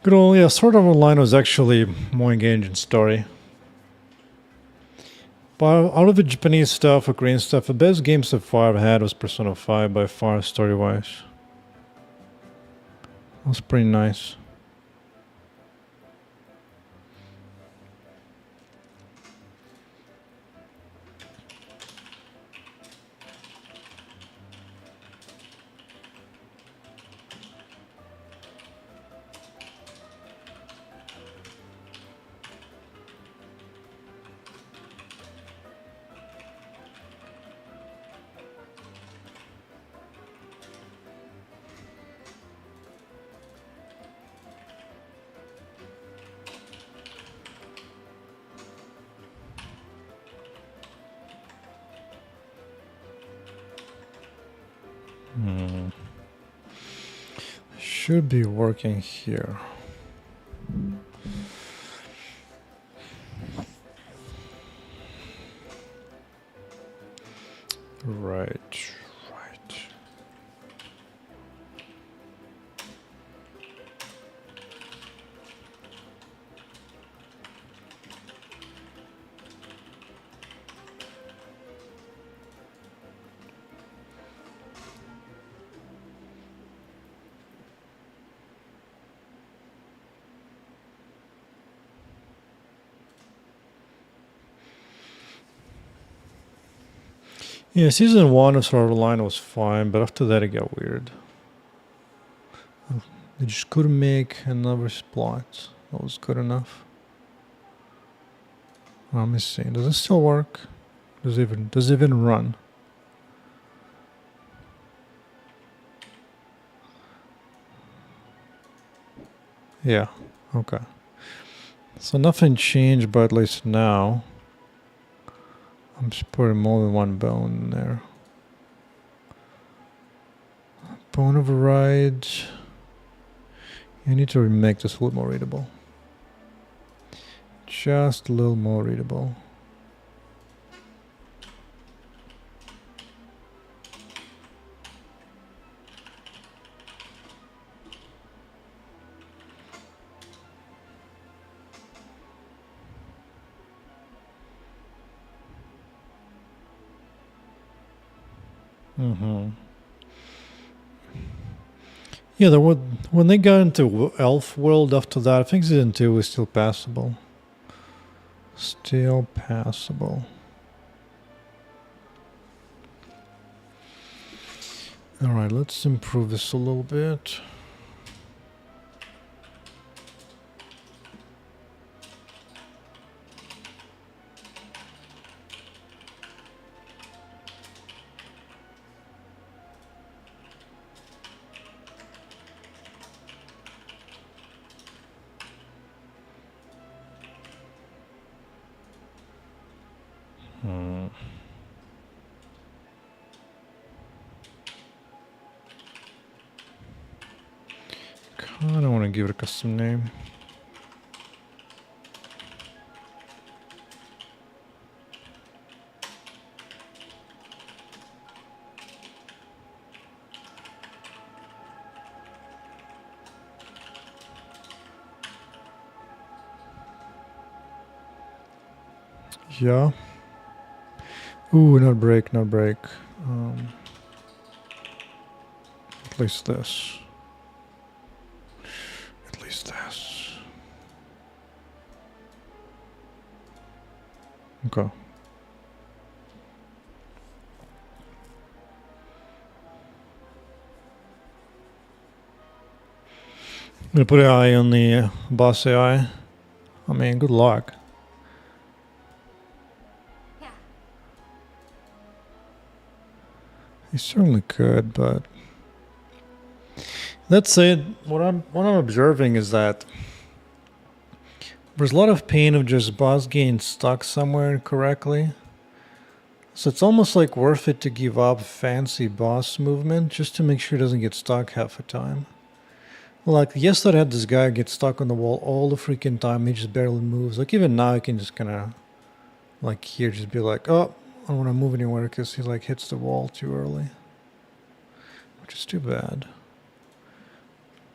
Good old, yeah, Sword Art Online was actually more engaging story. But out of the Japanese stuff or Korean stuff, the best game so far I've had was Persona 5 by far, story-wise. It was pretty nice. Should be working here. Right. Yeah, season 1 of Sword Art Online was fine, but after that it got weird. They just couldn't make another plot. That was good enough. Let me see. Does it still work? Does it even run? Yeah. Okay. So nothing changed, but at least now I'm just putting more than one bone in there. Bone override. You need to make this a little more readable. Just a little more readable. Mm-hmm. Yeah, when they got into Elf World after that, I think Season 2 was still passable. Still passable. Alright, let's improve this a little bit. I don't want to give it a custom name. Yeah. Ooh, not break, not break. At least this. At least this. Okay. I'm gonna put an eye on the boss AI. I mean, good luck. Yeah. He certainly could, but that said, what I'm observing is that there's a lot of pain of just boss getting stuck somewhere incorrectly. So it's almost like worth it to give up fancy boss movement just to make sure it doesn't get stuck half the time. Like yesterday I had this guy get stuck on the wall all the freaking time, he just barely moves. Like even now I can just kinda like here just be like, oh, I don't wanna move anywhere because he like hits the wall too early. Which is too bad.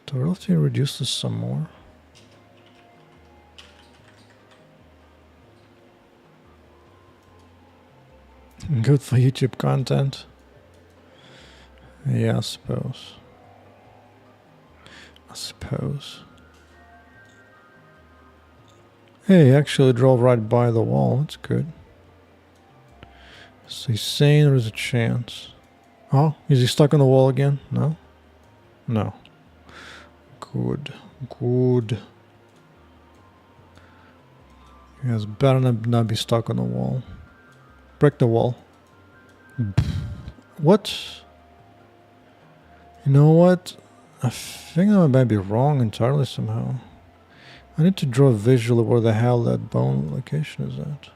Do I have to reduce this some more? Good for YouTube content. Yeah, I suppose. Hey, he actually drove right by the wall. That's good. So he's saying there's a chance. Oh, is he stuck on the wall again? No? No. Good. Good. He has better not be stuck on the wall. Break the wall. What? You know what? I think I might be wrong entirely somehow. I need to draw a visual of where the hell that bone location is at.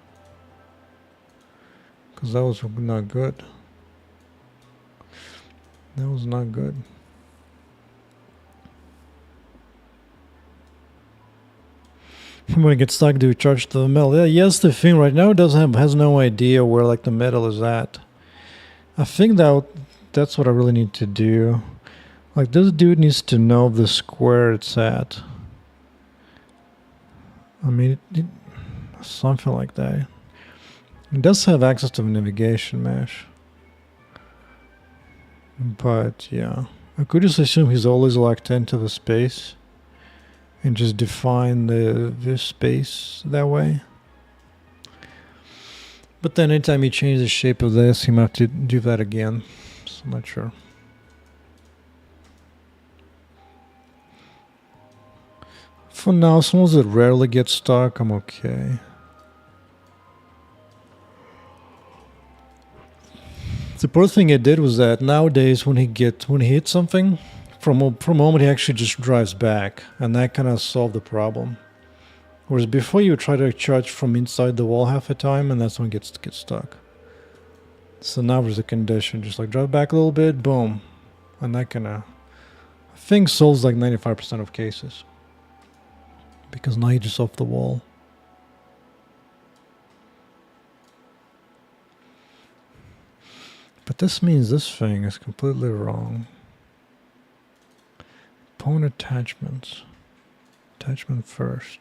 Because that was not good. That was not good. When it gets stuck, do we charge to the metal? Yeah, yes, the thing right now has no idea where like the metal is at. I think that's what I really need to do. Like this dude needs to know the square it's at. I mean, something like that. It does have access to the navigation mesh. But yeah, I could just assume he's always locked into the space and just define this space that way. But then anytime he changes the shape of this, he might have to do that again. So I'm not sure. For now, as long as it rarely gets stuck, I'm okay. The poor thing it did was that nowadays when he hits something, from a moment he actually just drives back, and that kind of solved the problem. Whereas before you would try to charge from inside the wall half the time, and that's when it gets stuck. So now there's a condition, just like drive back a little bit, boom, and that kind of thing solves like 95% of cases. Because now you're just off the wall. But this means this thing is completely wrong. Pawn attachments. Attachment first.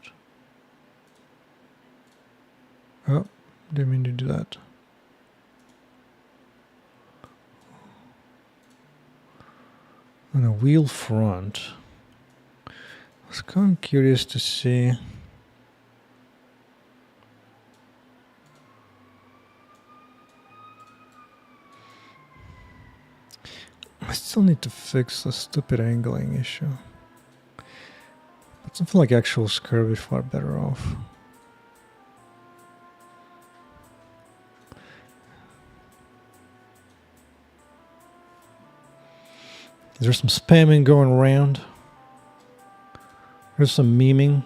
Oh, didn't mean to do that. On a wheel front. I was kind of curious to see. I still need to fix the stupid angling issue. But something like actual curve is far better off. Is there some spamming going around? There's some memeing.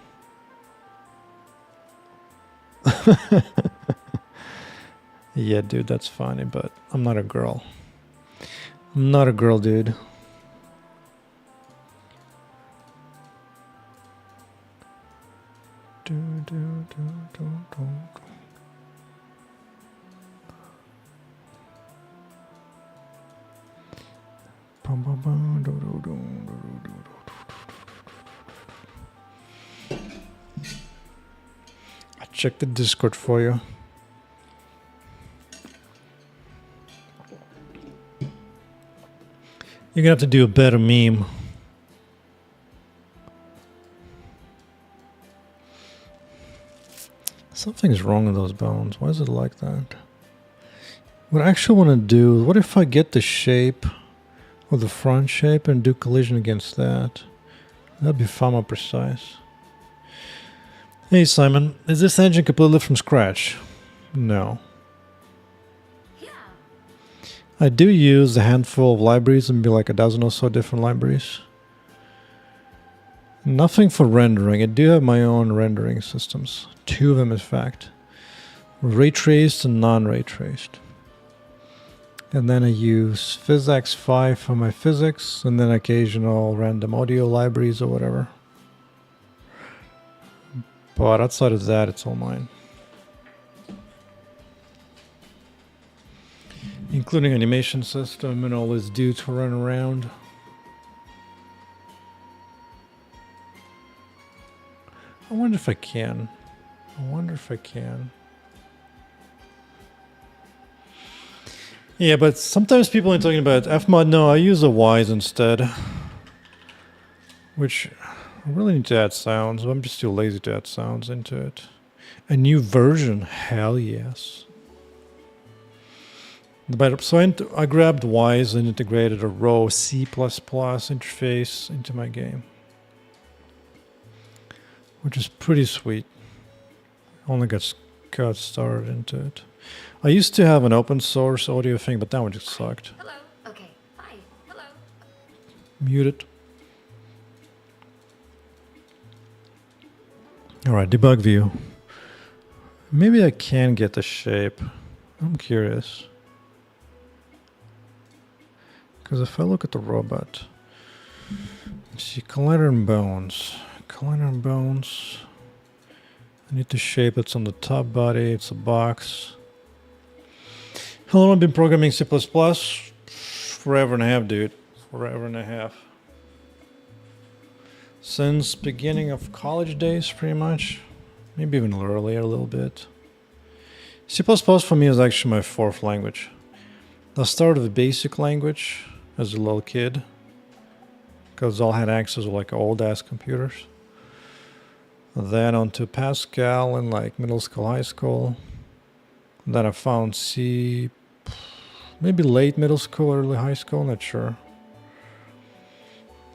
Yeah, dude, that's funny, but I'm not a girl. I'm not a girl, dude. I checked the Discord for you. You're gonna have to do a better meme. Something's wrong with those bones. Why is it like that? What I actually want to do, what if I get the shape of the front shape and do collision against that? That'd be far more precise. Hey Simon, is this engine completely from scratch? No. Yeah. I do use a handful of libraries and be like a dozen or so different libraries. Nothing for rendering. I do have my own rendering systems. 2 of them in fact. Ray traced and non-ray traced. And then I use PhysX 5 for my physics, and then occasional random audio libraries or whatever. But outside of that, it's all mine. Including animation system and all this dude to run around. I wonder if I can. Yeah, but sometimes people are talking about Fmod. No, I use a Wise instead. Which I really need to add sounds, but I'm just too lazy to add sounds into it. A new version? Hell yes. So I grabbed Wise and integrated a raw C++ interface into my game. Which is pretty sweet. Only got started into it. I used to have an open source audio thing, but that one just sucked. Hello. Okay. Hi. Hello. Mute it. Alright, debug view. Maybe I can get the shape. I'm curious. Because if I look at the robot, let's see, collider and bones. Collider and bones. I need the shape that's on the top body. It's a box. How long have I been programming C++? Forever and a half, dude. Forever and a half. Since beginning of college days, pretty much. Maybe even earlier a little bit. C++ for me is actually my 4th language. I started with basic language as a little kid. Because all had access to like old ass computers. Then onto Pascal in like middle school, high school. Then I found C, maybe late middle school, early high school, not sure.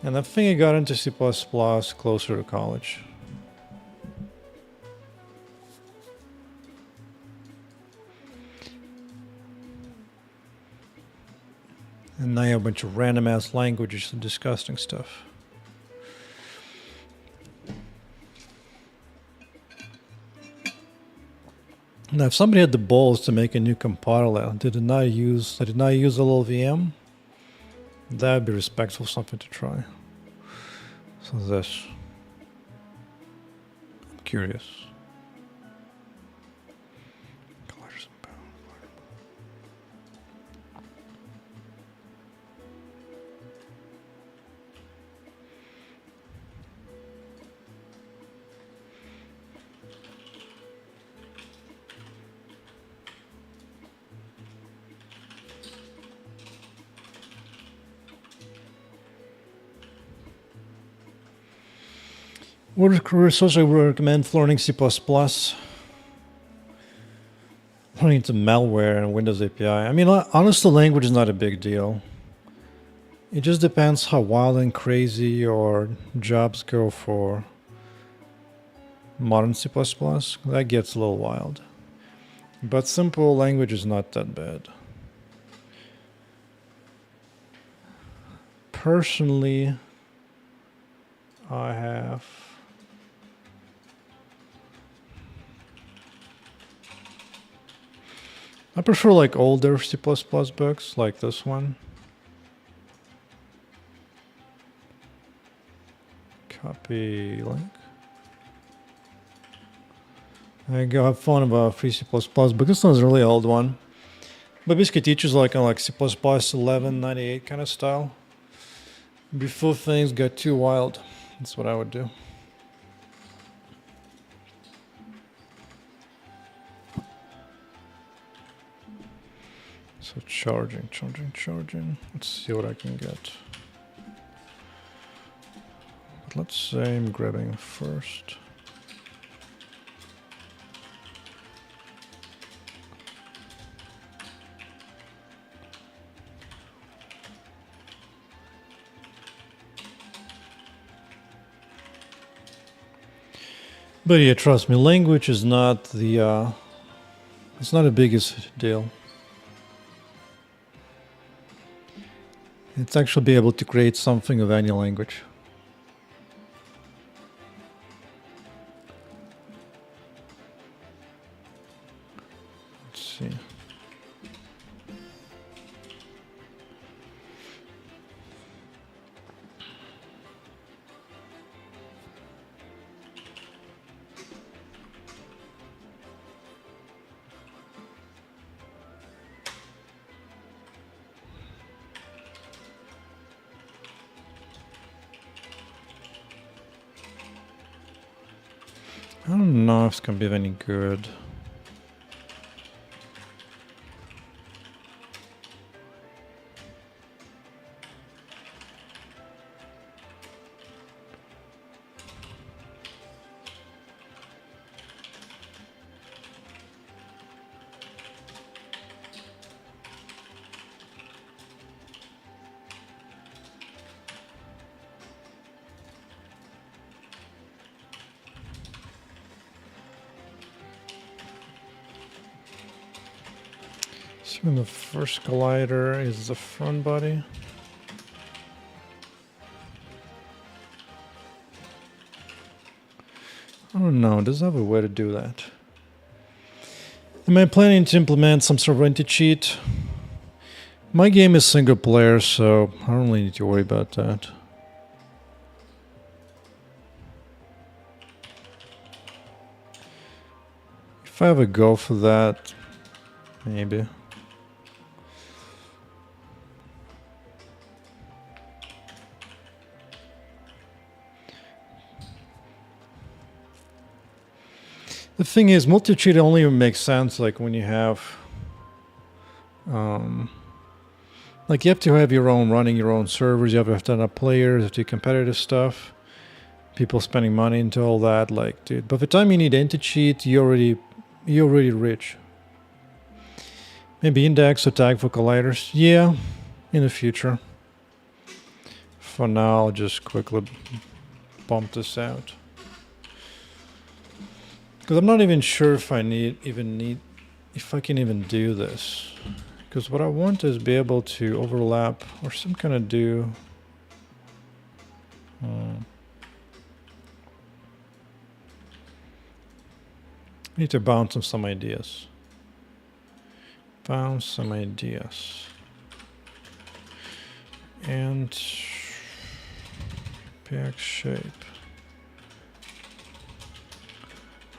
And I think I got into C++ closer to college. And now you have a bunch of random ass languages and disgusting stuff. Now, if somebody had the balls to make a new compiler, I did not use a little VM, that would be respectful, something to try. So this. I'm curious. Would resource I would recommend learning C++, learning to malware and Windows API. I mean, honestly, language is not a big deal. It just depends how wild and crazy your jobs go for modern C++. That gets a little wild. But simple language is not that bad. Personally, I prefer like older C++ books like this one. Copy link. I go have fun about free C++, but this one's a really old one. But basically teaches like on like C++ 1198 kind of style. Before things got too wild. That's what I would do. So charging. Let's see what I can get. But let's say I'm grabbing first. But yeah, trust me, language is not the, it's not the biggest deal. It's actually be able to create something of any language. Let's see. I don't know if it's gonna be any good. So the first collider is the front body. I don't know, does it have a way to do that? Am I planning to implement some sort of anti-cheat? My game is single player, so I don't really need to worry about that. If I have a go for that, maybe. The thing is, multi-cheat only makes sense like when you have, like you have to have your own, running your own servers, you have to have ton of players, you have to do competitive stuff, people spending money into all that, like, dude. By the time you need anti-cheat, you're already rich. Maybe index or tag for colliders, yeah, in the future. For now, I'll just quickly bump this out. Because I'm not even sure if I if I can even do this. Because what I want is be able to overlap or some kind of do. Need to bounce on some ideas. And PX shape.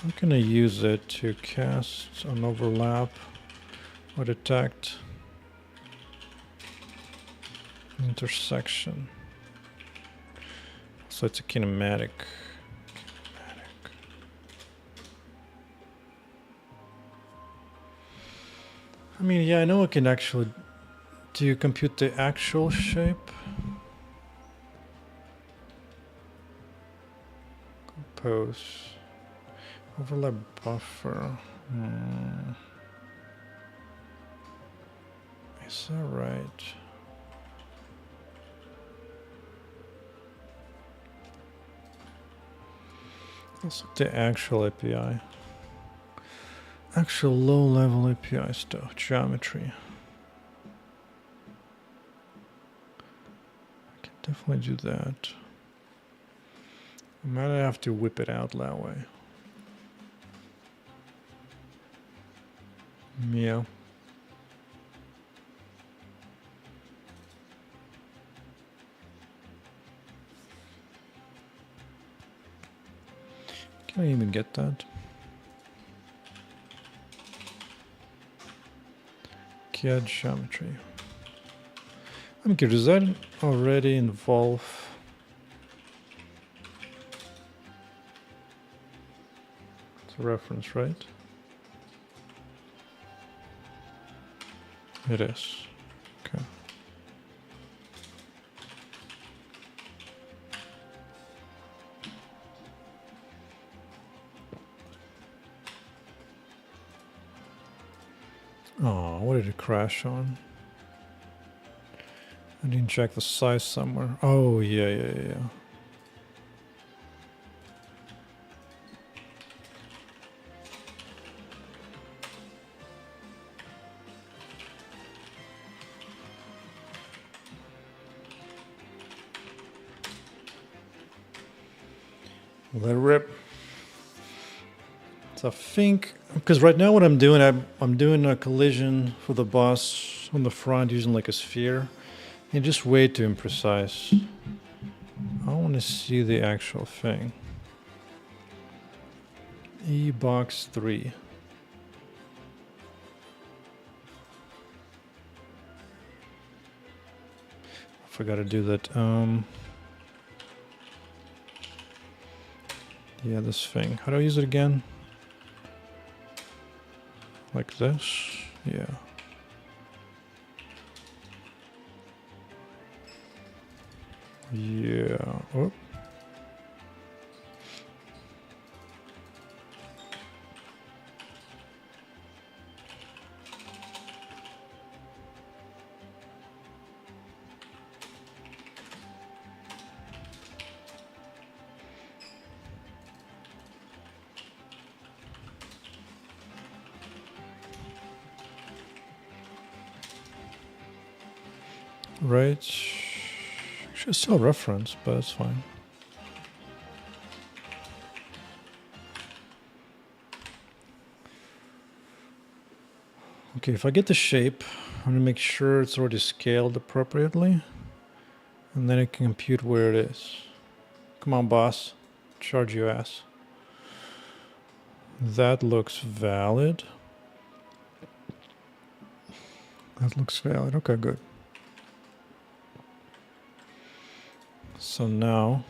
How can I use it to cast an overlap or detect intersection? So it's a kinematic. I mean, yeah, I know I can actually compute the actual shape. pose. Overlap buffer. Is that right? Let's look at the actual API. Actual low-level API stuff. Geometry. I can definitely do that. I might have to whip it out that way. Yeah. Can I even get that? CAD geometry. I'm curious, does that already involve it's a reference, right? It is. Okay. Oh, what did it crash on? I didn't check the size somewhere. Oh, yeah. Let it rip. So I think, because right now what I'm doing, I'm doing a collision for the boss on the front using like a sphere. And just way too imprecise. I want to see the actual thing. E-box 3. I forgot to do that. Yeah, this thing. How do I use it again? Like this? Yeah. Yeah. Oh. Right. Should still reference, but that's fine. Okay, if I get the shape, I'm gonna make sure it's already scaled appropriately. And then I can compute where it is. Come on, boss. Charge you ass. That looks valid. That looks valid. Okay, good. So now,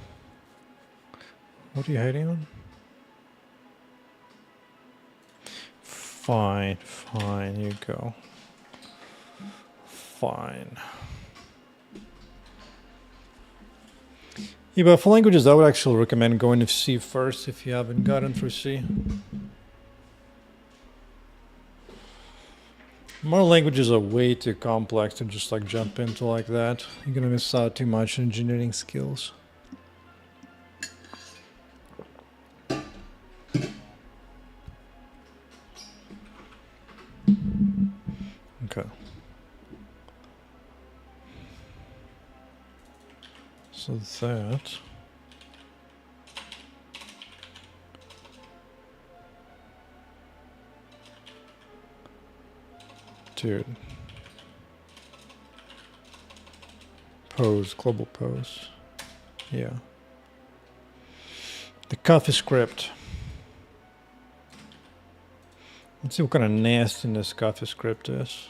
what are you hating on? Fine, here you go. Fine. Yeah, but for languages, I would actually recommend going to C first if you haven't gotten through C. More languages are way too complex to just like jump into like that. You're gonna miss out too much engineering skills. Okay. So that. Dude. Pose, global pose. Yeah. The coffee script. Let's see what kind of nastiness coffee script is.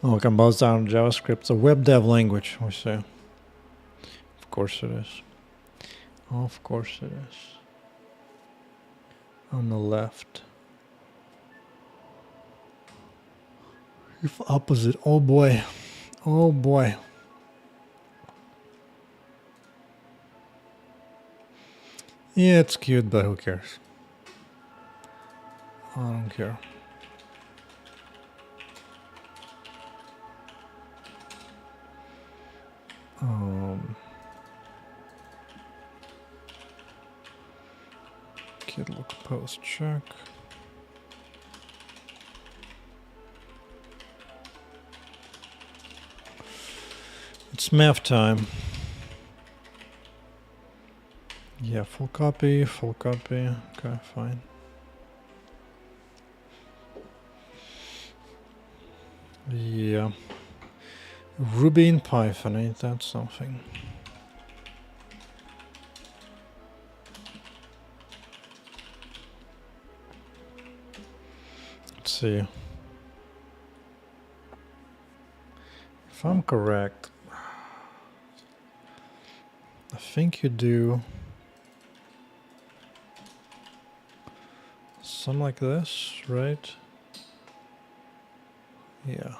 Oh, it comes down to JavaScript. It's a web dev language, we say. Of course it is. Of course it is. On the left. If opposite, oh boy. Oh boy. Yeah, it's cute, but who cares? I don't care. Kid look post check. It's math time. Yeah, full copy, full copy. Okay, fine. Yeah. Ruby in Python, ain't that something? Let's see. If I'm correct, I think you do something like this, right? Yeah.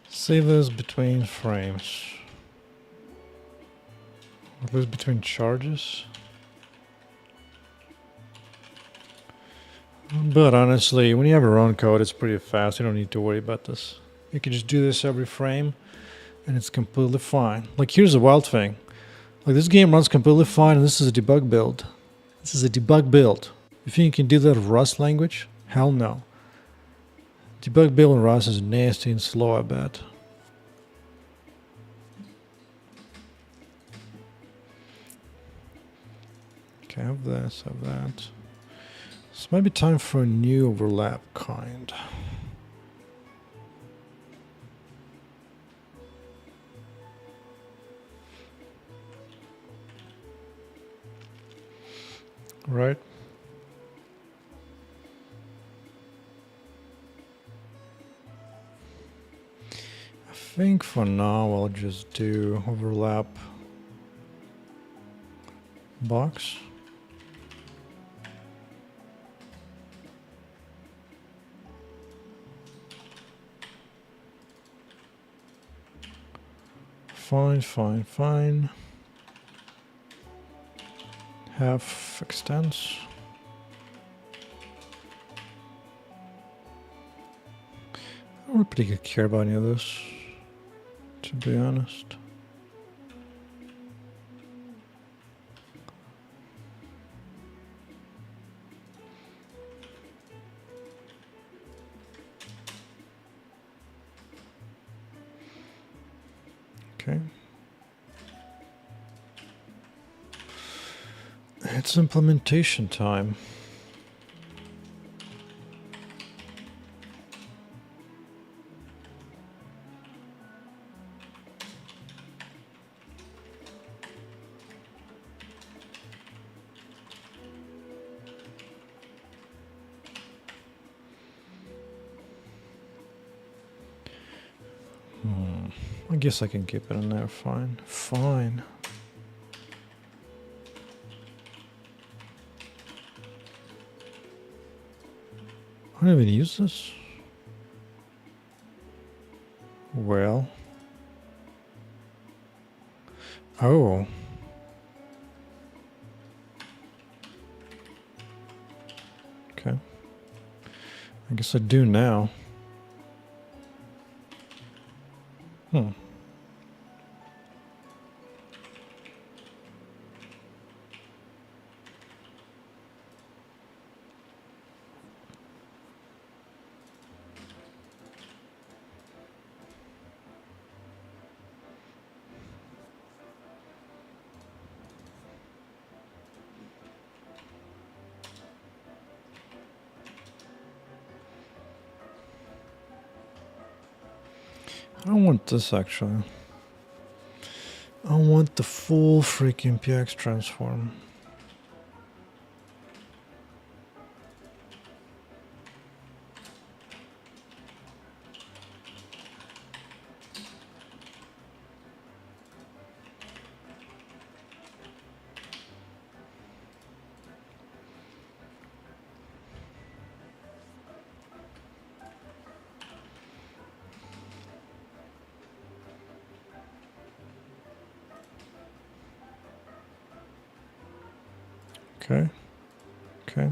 Save this between frames. Or this between charges. But honestly, when you have your own code, it's pretty fast. You don't need to worry about this. You can just do this every frame, and it's completely fine. Like, here's the wild thing. Like, this game runs completely fine, and this is a debug build. This is a debug build. You think you can do that in Rust language? Hell no. Debug build in Rust is nasty and slow, I bet. Okay, have this, have that. This might be time for a new overlap kind. Right? I think for now I'll just do overlap box. Fine, fine, fine. Half extends. I don't really care about any of this, to be honest. Okay. It's implementation time. I guess I can keep it in there, fine. Fine. I don't even use this. Well. Oh. Okay. I guess I do now. I don't want this actually. I want the full freaking PX transform. Okay. Okay.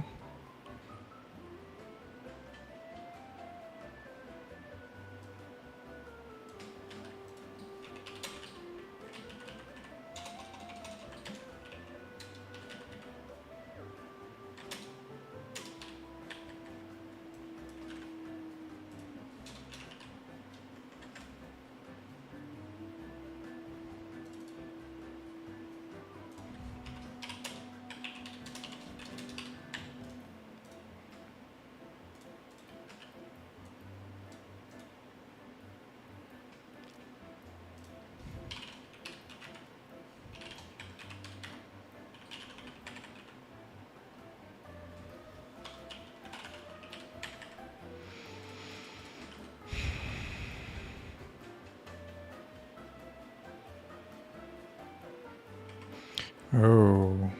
Oh.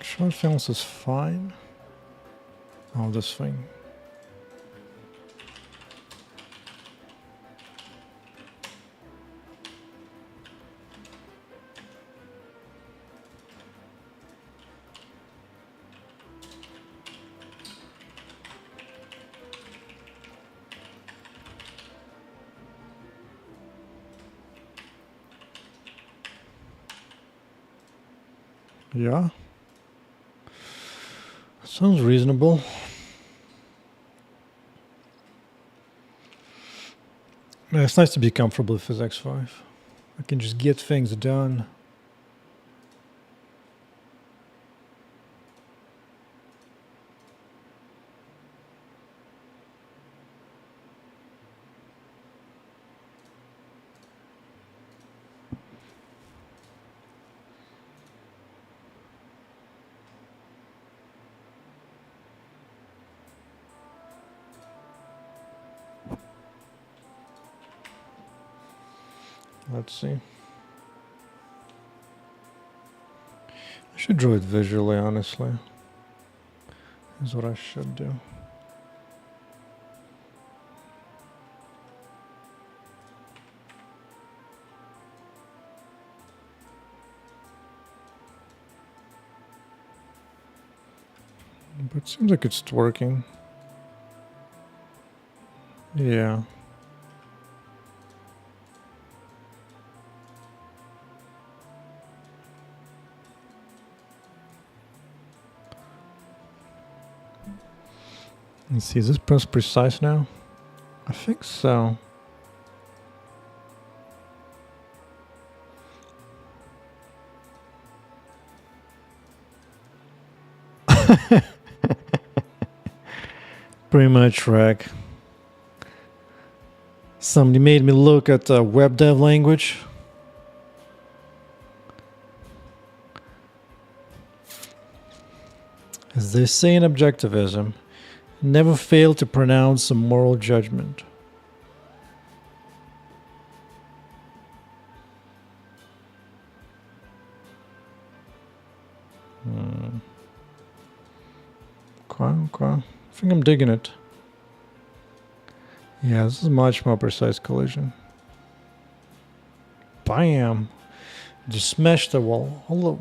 Short films is fine. Oh, this thing. Yeah. Sounds reasonable. Yeah, it's nice to be comfortable with Physics 5. I can just get things done. Let's see. I should draw it visually, honestly. Is what I should do. But it seems like it's working. Yeah. Let's see, is this press precise now? I think so. Pretty much, Rag. Somebody made me look at the web dev language. As they say in objectivism, never fail to pronounce a moral judgment. Okay. I think I'm digging it. Yeah, this is much more precise collision. Bam! Just smash the wall. Hello.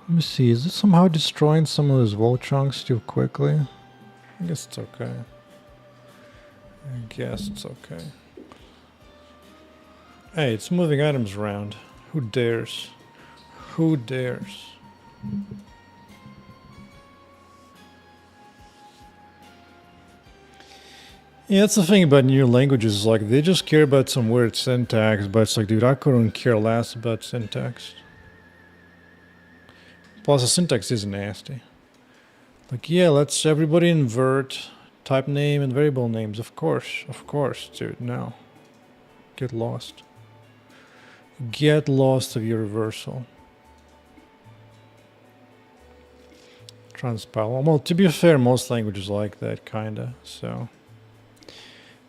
Let me see, is it somehow destroying some of those wall chunks too quickly? I guess it's okay. Hey, it's moving items around. Who dares? Who dares? Yeah, that's the thing about new languages. Like, they just care about some weird syntax, but it's like, dude, I couldn't care less about syntax. Plus, the syntax is nasty. Like, yeah, let's everybody invert type name and variable names. Of course, dude. No. Get lost. Get lost of your reversal. Transpile. Well, to be fair, most languages like that, kinda. So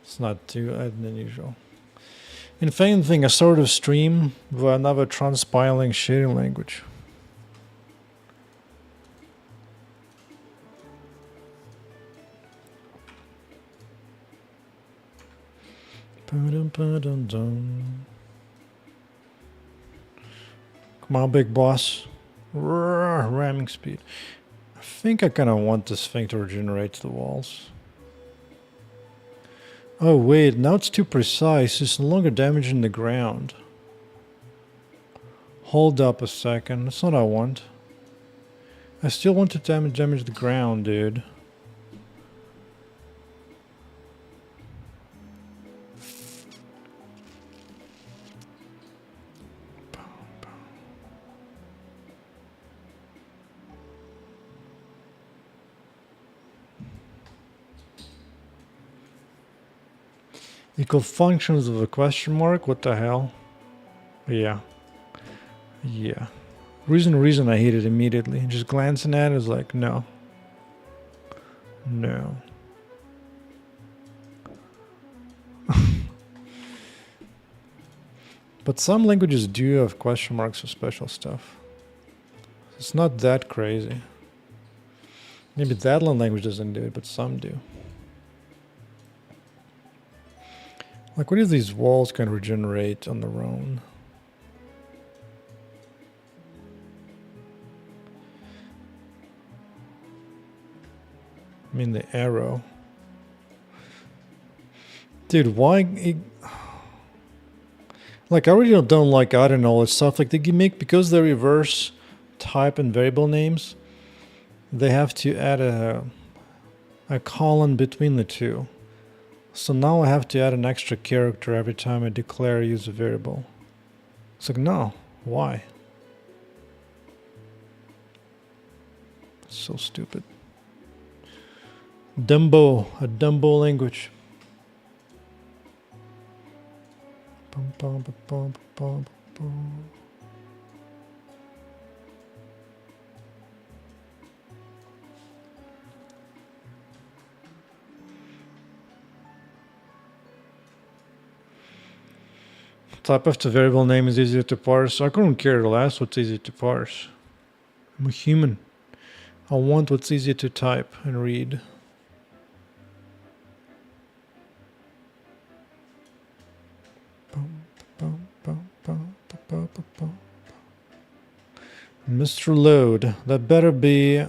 it's not too unusual. In fact, anything, a sort of stream with another transpiling shading language. Come on, big boss. Ramming speed. I think I kind of want this thing to regenerate the walls. Oh wait, now it's too precise. It's no longer damaging the ground. Hold up a second. That's not what I want. I still want to damage the ground, dude. Equal functions of a question mark? What the hell? Yeah. Yeah. Reason I hate it immediately. Just glancing at it is like, no. No. But some languages do have question marks for special stuff. It's not that crazy. Maybe that language doesn't do it, but some do. Like, what if these walls can regenerate on their own? I mean, the arrow. Dude, why? Like, I really don't like, I don't know, it's stuff like they make, because they reverse type and variable names, they have to add a colon between the two. So now I have to add an extra character every time I declare or use a variable. It's like, no, why? It's so stupid. Dumbo, a Dumbo language. Bum, bum, bum, bum, bum, bum. Type of the variable name is easier to parse. I couldn't care less what's easy to parse. I'm a human. I want what's easy to type and read. Mr. Load, that better be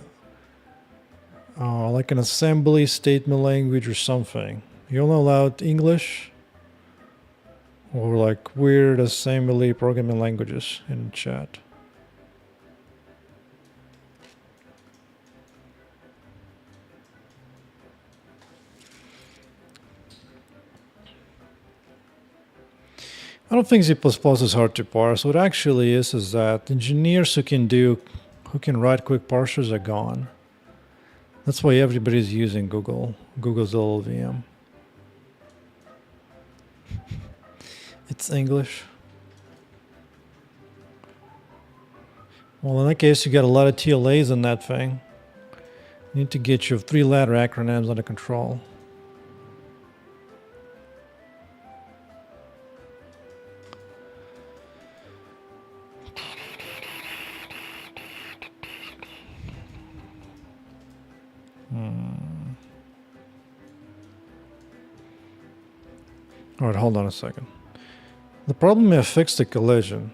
like an assembly statement language or something. You only allowed English or like weird assembly programming languages in chat. I don't think C++ is hard to parse. What actually is that engineers who can write quick parsers are gone. That's why everybody's using Google's LLVM. It's English. Well, in that case, you got a lot of TLAs in that thing. You need to get your 3-letter acronyms under control. Alright, hold on a second. The problem is I fixed the collision.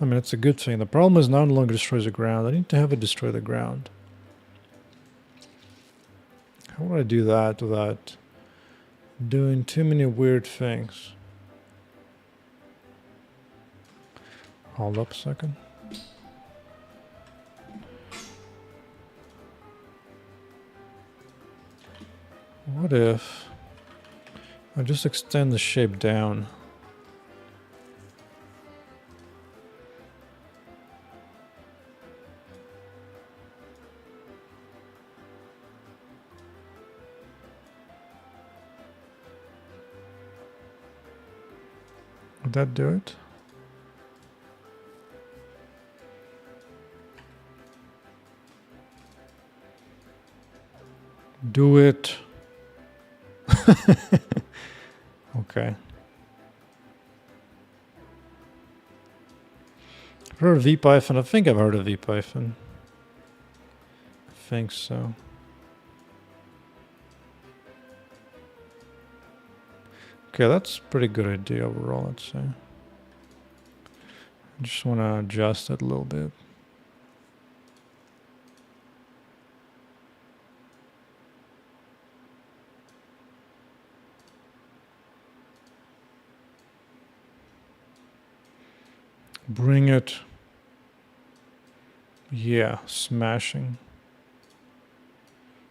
I mean, it's a good thing. The problem is no longer destroys the ground. I need to have it destroy the ground. How would I do that without doing too many weird things? Hold up a second. What if I just extend the shape down? Would that do it? Do it. Okay. Heard of VPython? I think I've heard of VPython. I think so. Okay, that's a pretty good idea overall, I'd say. I just want to adjust it a little bit. Bring it. Yeah, smashing.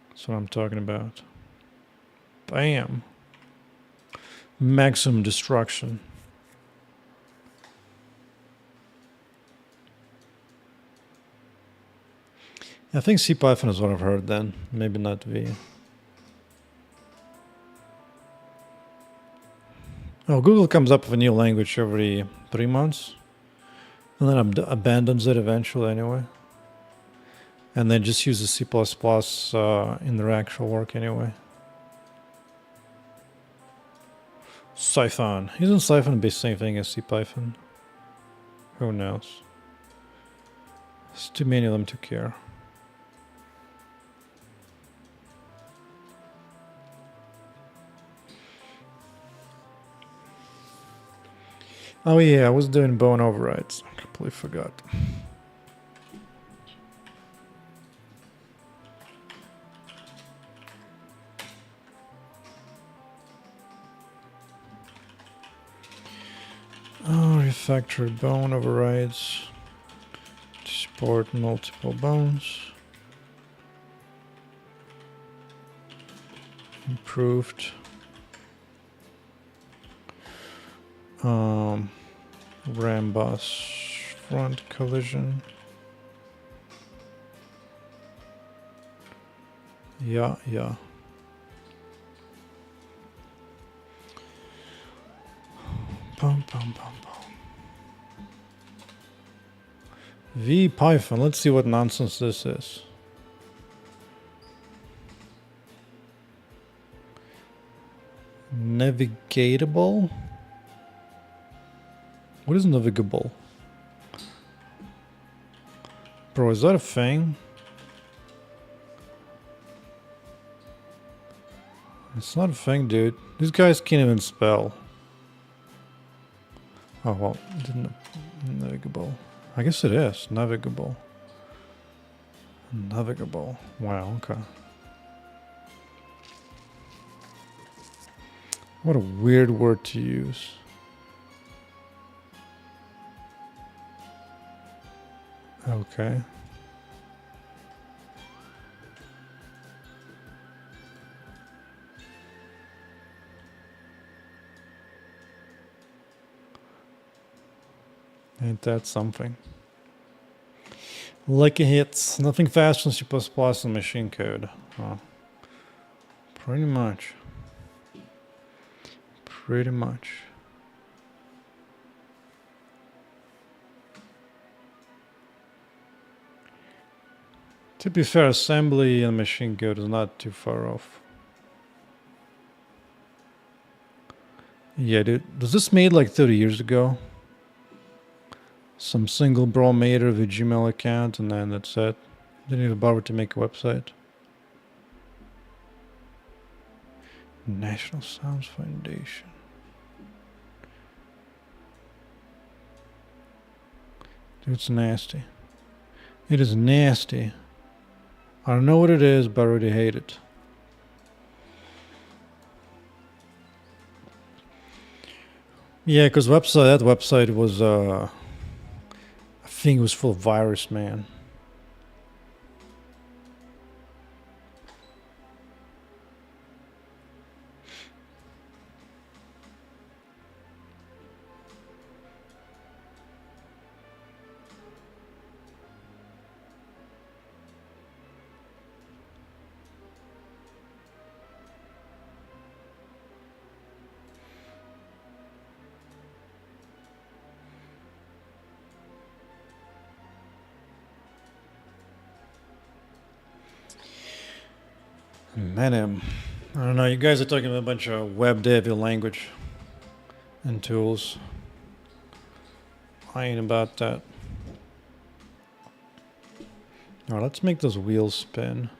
That's what I'm talking about. Bam. Maximum destruction. I think CPython is what I've heard then. Maybe not V. Oh, Google comes up with a new language every 3 months. And then abandons it eventually anyway. And then just uses C++ in their actual work anyway. Scifi. Isn't Scifi the same thing as CPython? Who knows? There's too many of them to care. Oh yeah, I was doing bone overrides. I completely forgot. Oh, refactor bone overrides. Support multiple bones. Improved. RAM bus front collision. Yeah. Bum, bum, bum, bum. VPython. Let's see what nonsense this is. Navigatable? What is navigable? Bro, is that a thing? It's not a thing, dude. These guys can't even spell. Oh, well, didn't navigable. I guess it is navigable. Navigable. Wow, okay. What a weird word to use. Okay. Ain't that something? Like it hits. Nothing faster than C++ and machine code. Huh. Pretty much. Pretty much. To be fair, assembly and machine code is not too far off. Yeah, dude. Was this made like 30 years ago? Some single bro made her with a Gmail account and then that's it. Didn't even bother to make a website. National Science Foundation. Dude, it's nasty. It is nasty. I don't know what it is, but I already hate it. Yeah, because that website was, I think it was full of virus, man. Menem. I don't know, you guys are talking about a bunch of web dev language and tools. I ain't about that. Alright, let's make those wheels spin.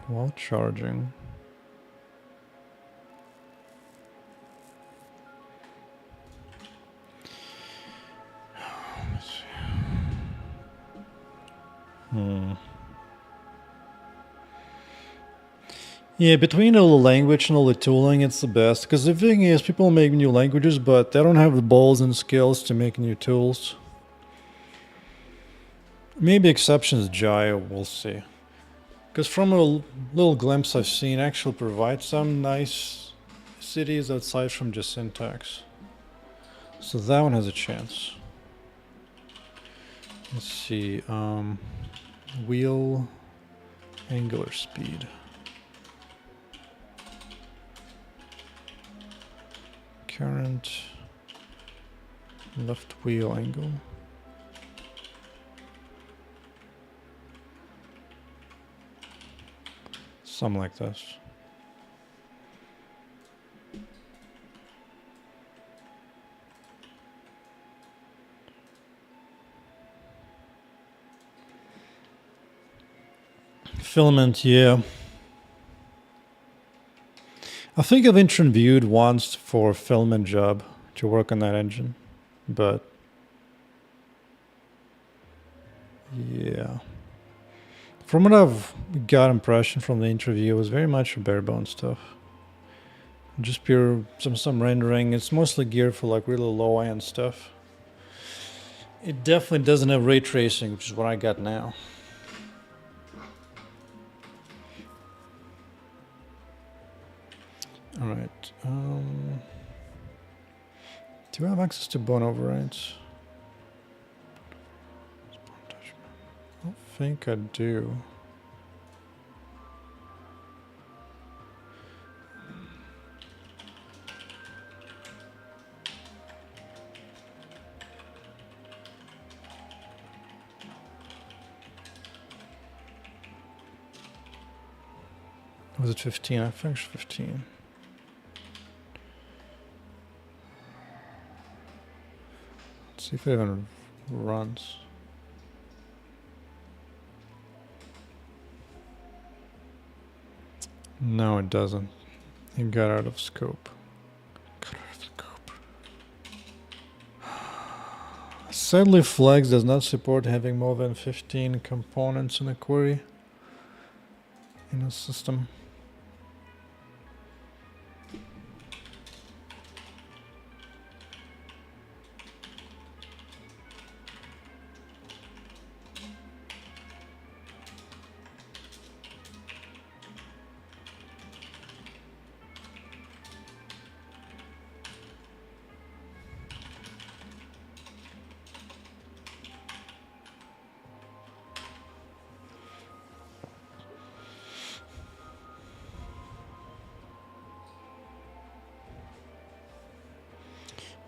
While charging. Let's see. Yeah, between all the language and all the tooling, it's the best. Because the thing is, people make new languages, but they don't have the balls and skills to make new tools. Maybe exceptions, Jaya, we'll see. Because from a little glimpse I've seen, actually provide some nice cities outside from just syntax. So that one has a chance. Let's see, wheel angular speed. Current left wheel angle. Something like this. Filament, yeah. I think I've interviewed once for a filament job to work on that engine, but yeah. From what I've got impression from the interview, it was very much bare bone stuff. Just pure some rendering. It's mostly geared for like really low end stuff. It definitely doesn't have ray tracing, which is what I got now. All right. Do I have access to bone overrides? I don't think I do. Was it 15? I finished 15. Let's see if it even runs. No, it doesn't. It got out of scope. Sadly, Flex does not support having more than 15 components in a query in a system.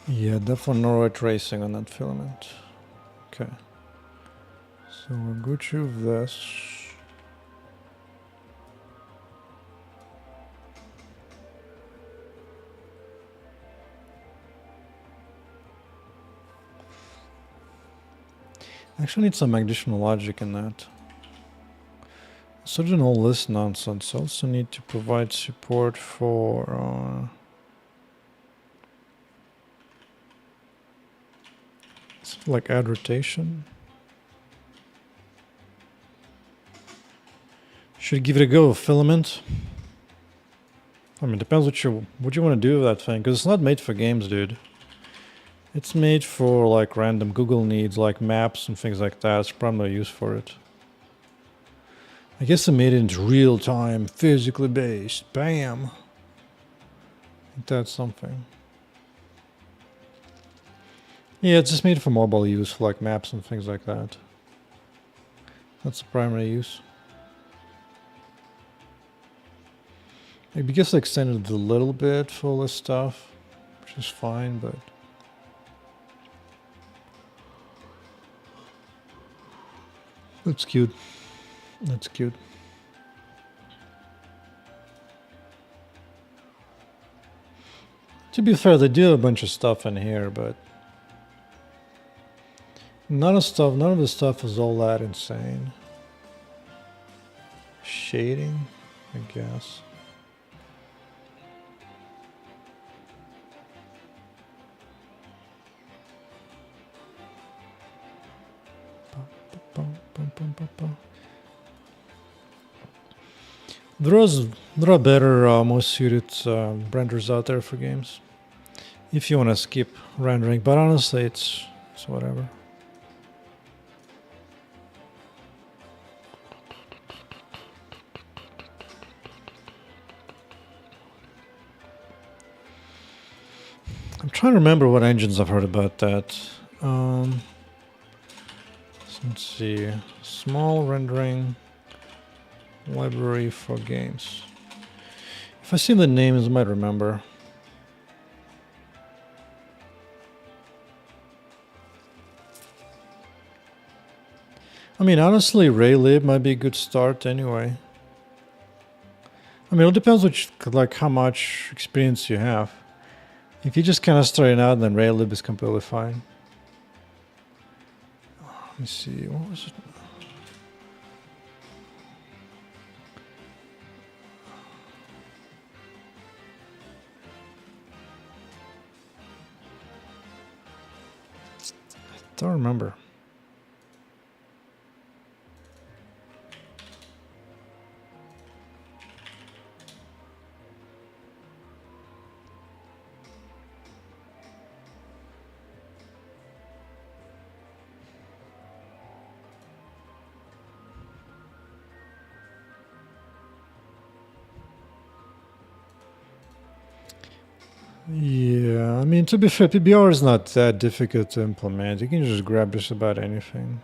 Yeah, definitely no ray tracing on that filament. Okay. So we'll go through this. Actually need some additional logic in that. Such an all this nonsense. Also need to provide support for like add rotation. Should give it a go. Filament. I mean, depends what you want to do with that thing, because it's not made for games, dude. It's made for like random Google needs, like maps and things like that. It's probably no use for it. I guess I made it into real time, physically based. Bam. That's something. Yeah, it's just made for mobile use, for like maps and things like that. That's the primary use. I guess I extended it a little bit for all this stuff, which is fine, but That's cute. That's cute. To be fair, they do a bunch of stuff in here, but none of the stuff is all that insane. Shading, I guess. There are better, more suited renders out there for games. If you want to skip rendering, but honestly, it's whatever. I'm trying to remember what engines I've heard about that. Let's see. Small rendering library for games. If I see the names, I might remember. I mean, honestly, Raylib might be a good start anyway. I mean, it depends which, like, how much experience you have. If you're just kind of starting out, then Raylib is completely fine. Let me see, what was it? I don't remember. Yeah, I mean, to be fair, PBR is not that difficult to implement. You can just grab just about anything.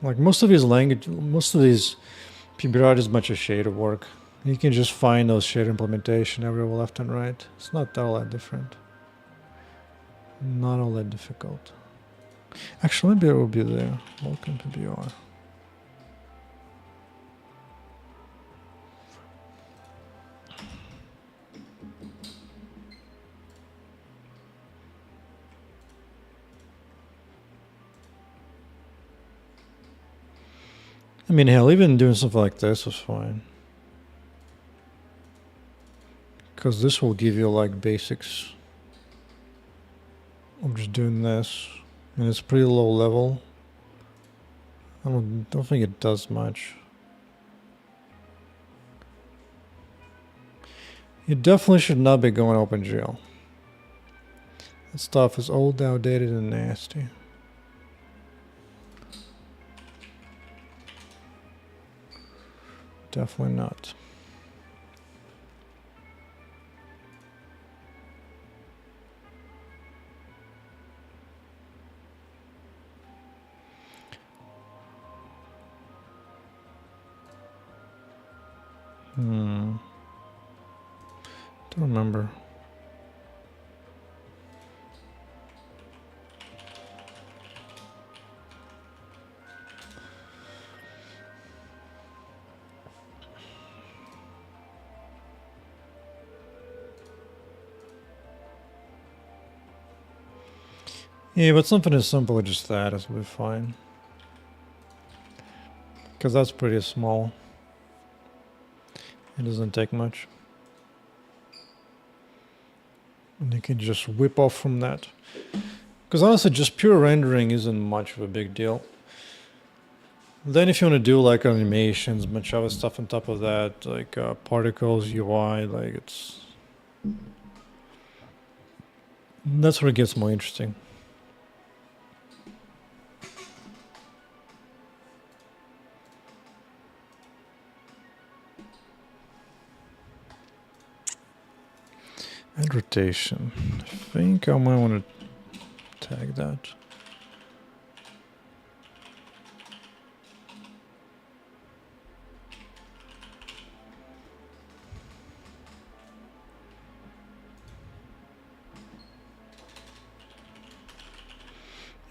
Like most of these PBR is much a shader work. You can just find those shader implementation everywhere left and right. It's not all that different. Not all that difficult. Actually, maybe it will be there. Vulkan PBR. I mean, hell, even doing something like this is fine. Because this will give you, like, basics. I'm just doing this. And it's pretty low level. I don't think it does much. You definitely should not be going OpenGL. That stuff is old, outdated, and nasty. Definitely not. Don't remember. Yeah, but something as simple as just that is will be fine. Because that's pretty small. It doesn't take much. And you can just whip off from that. Because honestly, just pure rendering isn't much of a big deal. Then if you want to do like animations, bunch of other stuff on top of that, like particles, UI, like it's... That's where it gets more interesting. And rotation. I think I might want to tag that.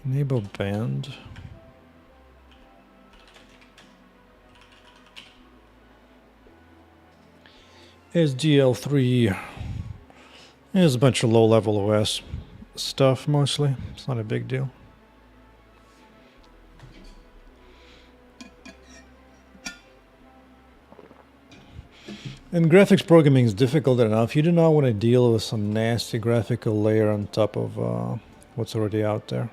Enable band. SDL3 is a bunch of low-level OS stuff mostly. It's not a big deal. And graphics programming is difficult enough. You do not want to deal with some nasty graphical layer on top of what's already out there.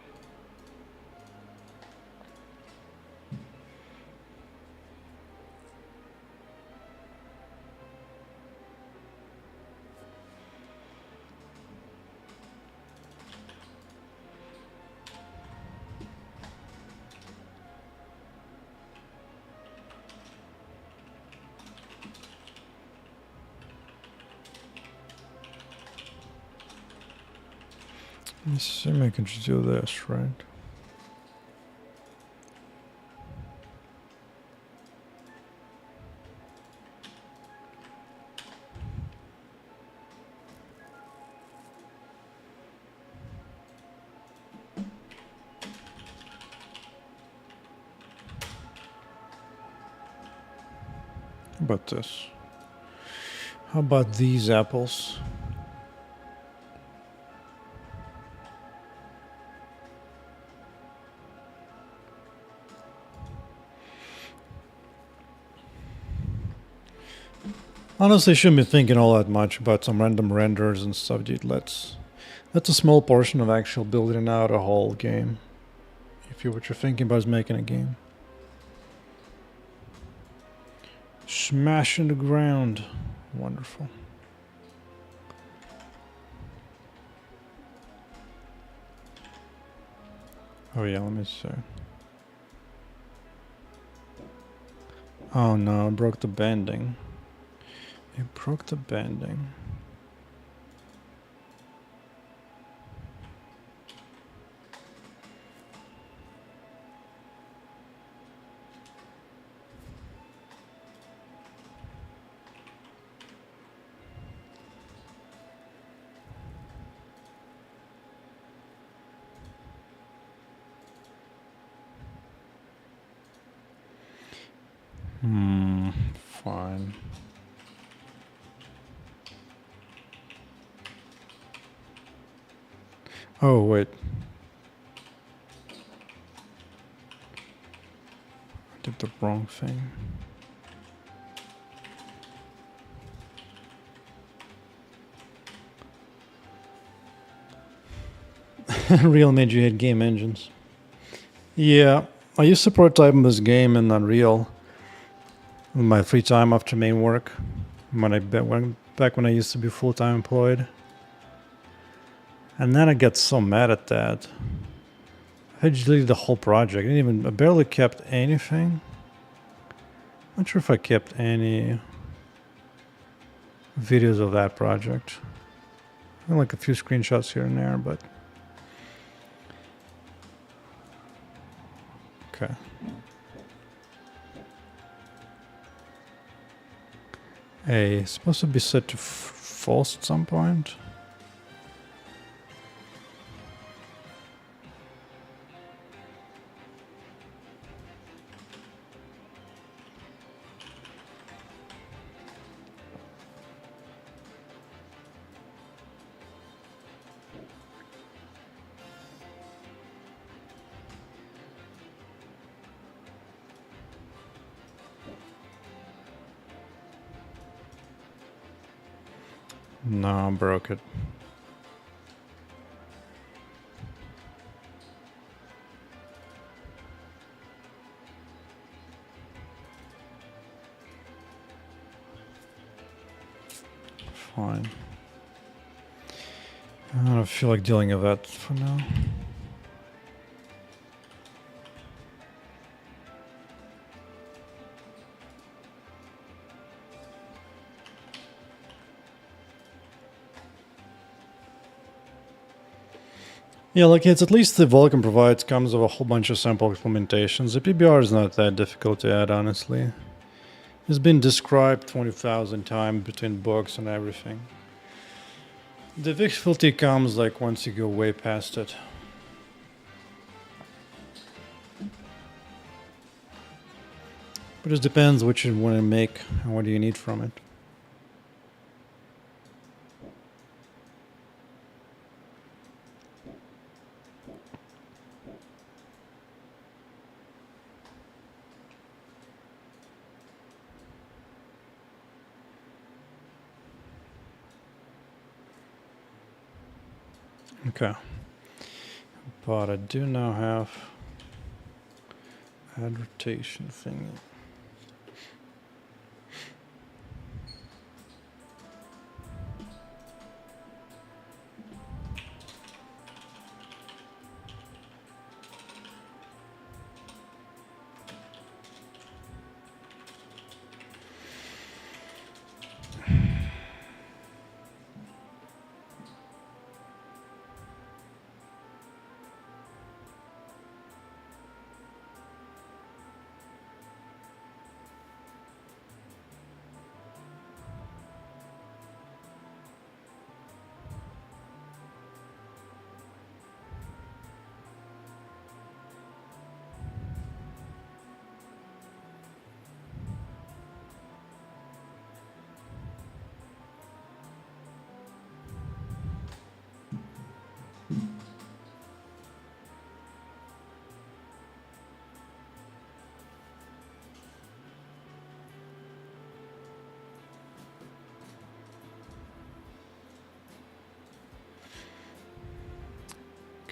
Let's see, I can just do this, right? How about this? How about these apples? Honestly, shouldn't be thinking all that much about some random renders and stuff, dude. That's a small portion of actual building out a whole game. If what you're thinking about is making a game. Smash in the ground. Wonderful. Oh yeah, let me see. Oh no, I broke the banding. It broke the banding. Fine. Oh, wait. I did the wrong thing. Unreal made you hate game engines. Yeah, I used to prototype this game in Unreal in my free time after main work. Back when I used to be full-time employed. And then I got so mad at that. I just deleted the whole project. I barely kept anything. Not sure if I kept any videos of that project. Like a few screenshots here and there, but okay. A it's supposed to be set to false at some point. No, I broke it. Fine. I don't feel like dealing with that for now. Yeah, like it's at least the Vulkan provides comes with a whole bunch of sample implementations. The PBR is not that difficult to add, honestly. It's been described 20,000 times between books and everything. The difficulty comes like once you go way past it. But it depends what you want to make and what do you need from it. Okay. But I do now have add rotation thingy.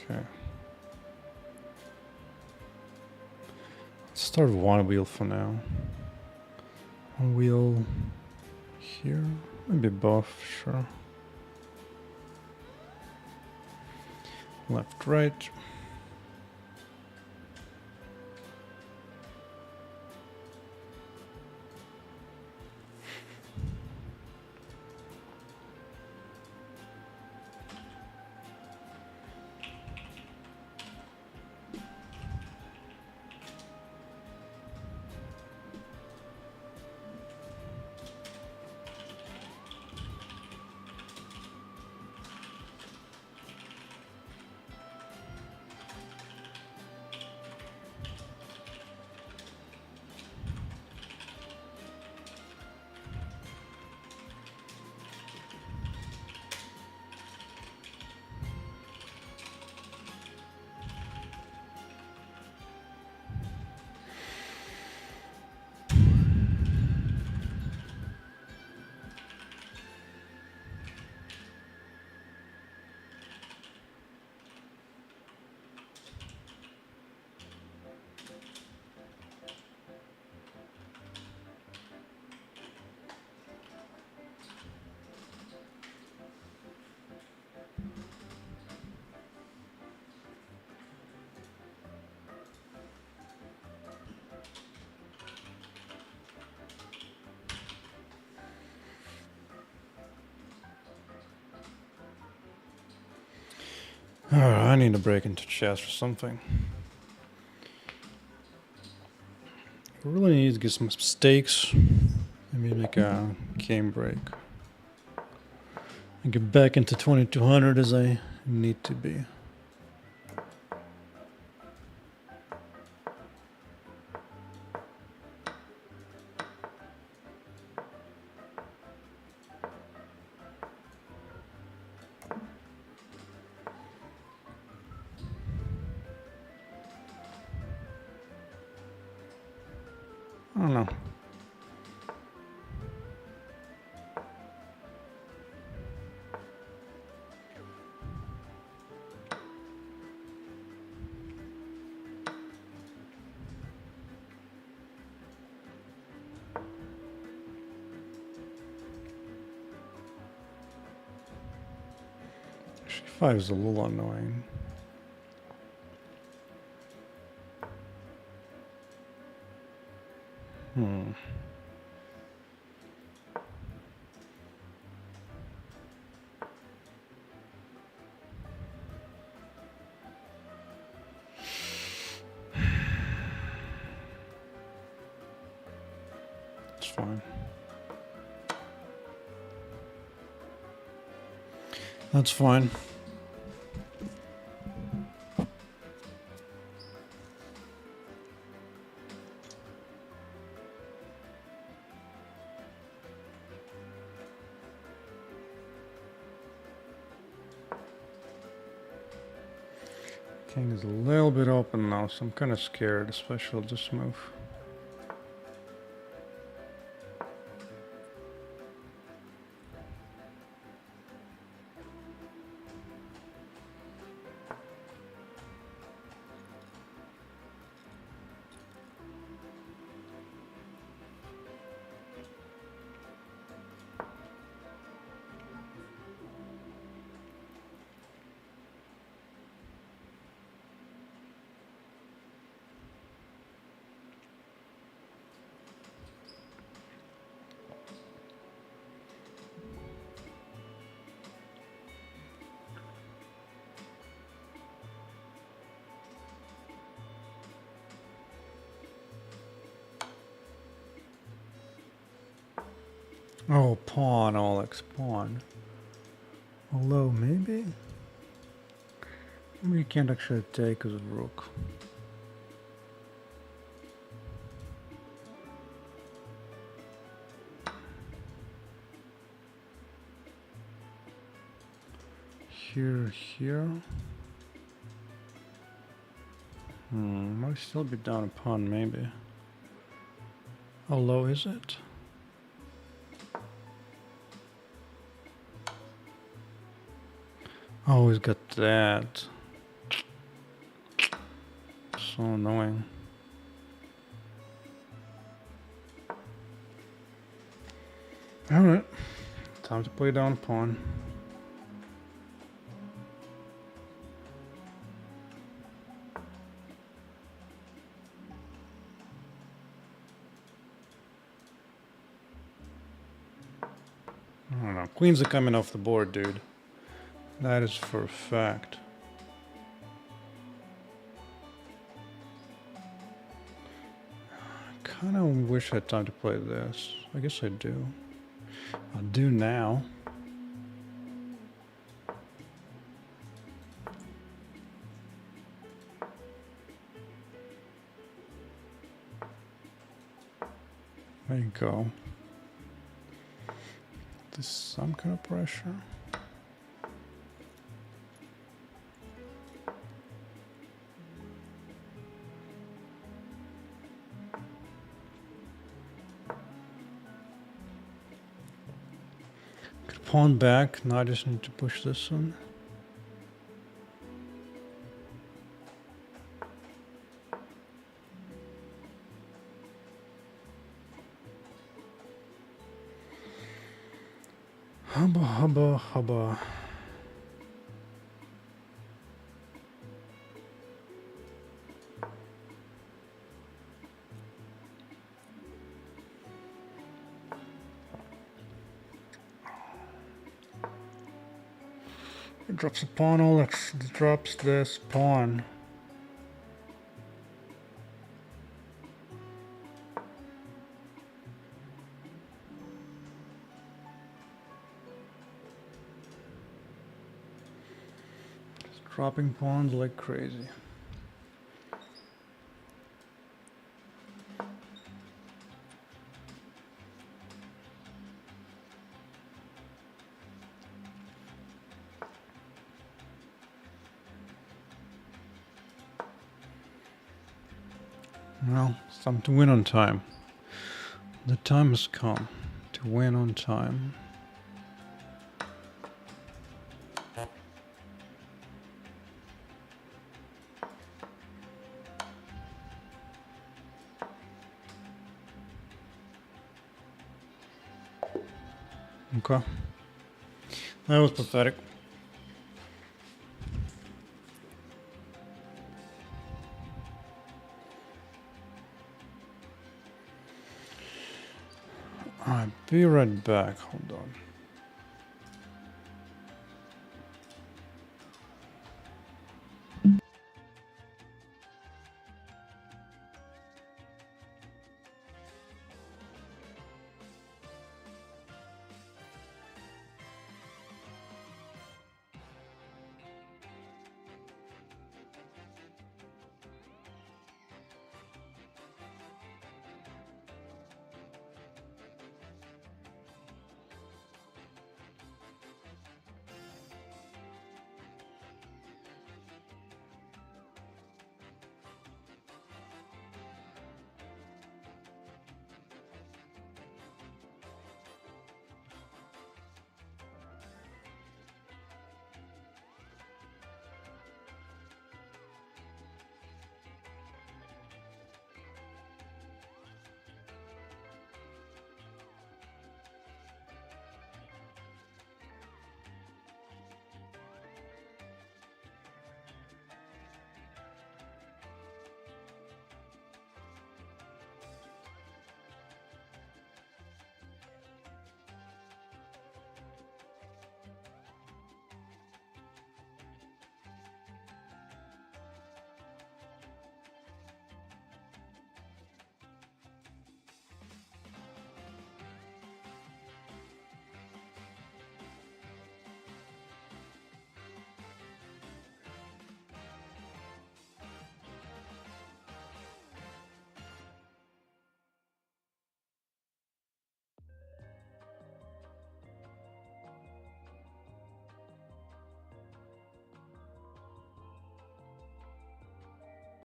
Okay. Let's start with one wheel for now. One wheel here, maybe both, sure. Left, right. I need to break into chess or something. I really need to get some stakes. Maybe make a game break. And get back into 2200 as I need to be. I don't know. Actually, 5 is a little annoying. It's fine. That's fine. King is a little bit open now, so I'm kind of scared, especially this move. Oh, pawn, Alex, pawn. Although, maybe you can't actually take as a rook. Here. Might still be down a pawn, maybe. How low is it? Oh, he's got that. So annoying. Alright. Time to play down a pawn. I don't know. Queens are coming off the board, dude. That is for a fact. I kind of wish I had time to play this. I guess I do. I'll do now. There you go. There's some kind of pressure. Could pawn back. Now I just need to push this one. Hubba. It drops a pawn, Alex. It drops this pawn. Dropping pawns like crazy. Well, it's time to win on time. The time has come to win on time. Okay. That was pathetic. I'll be right back. Hold on.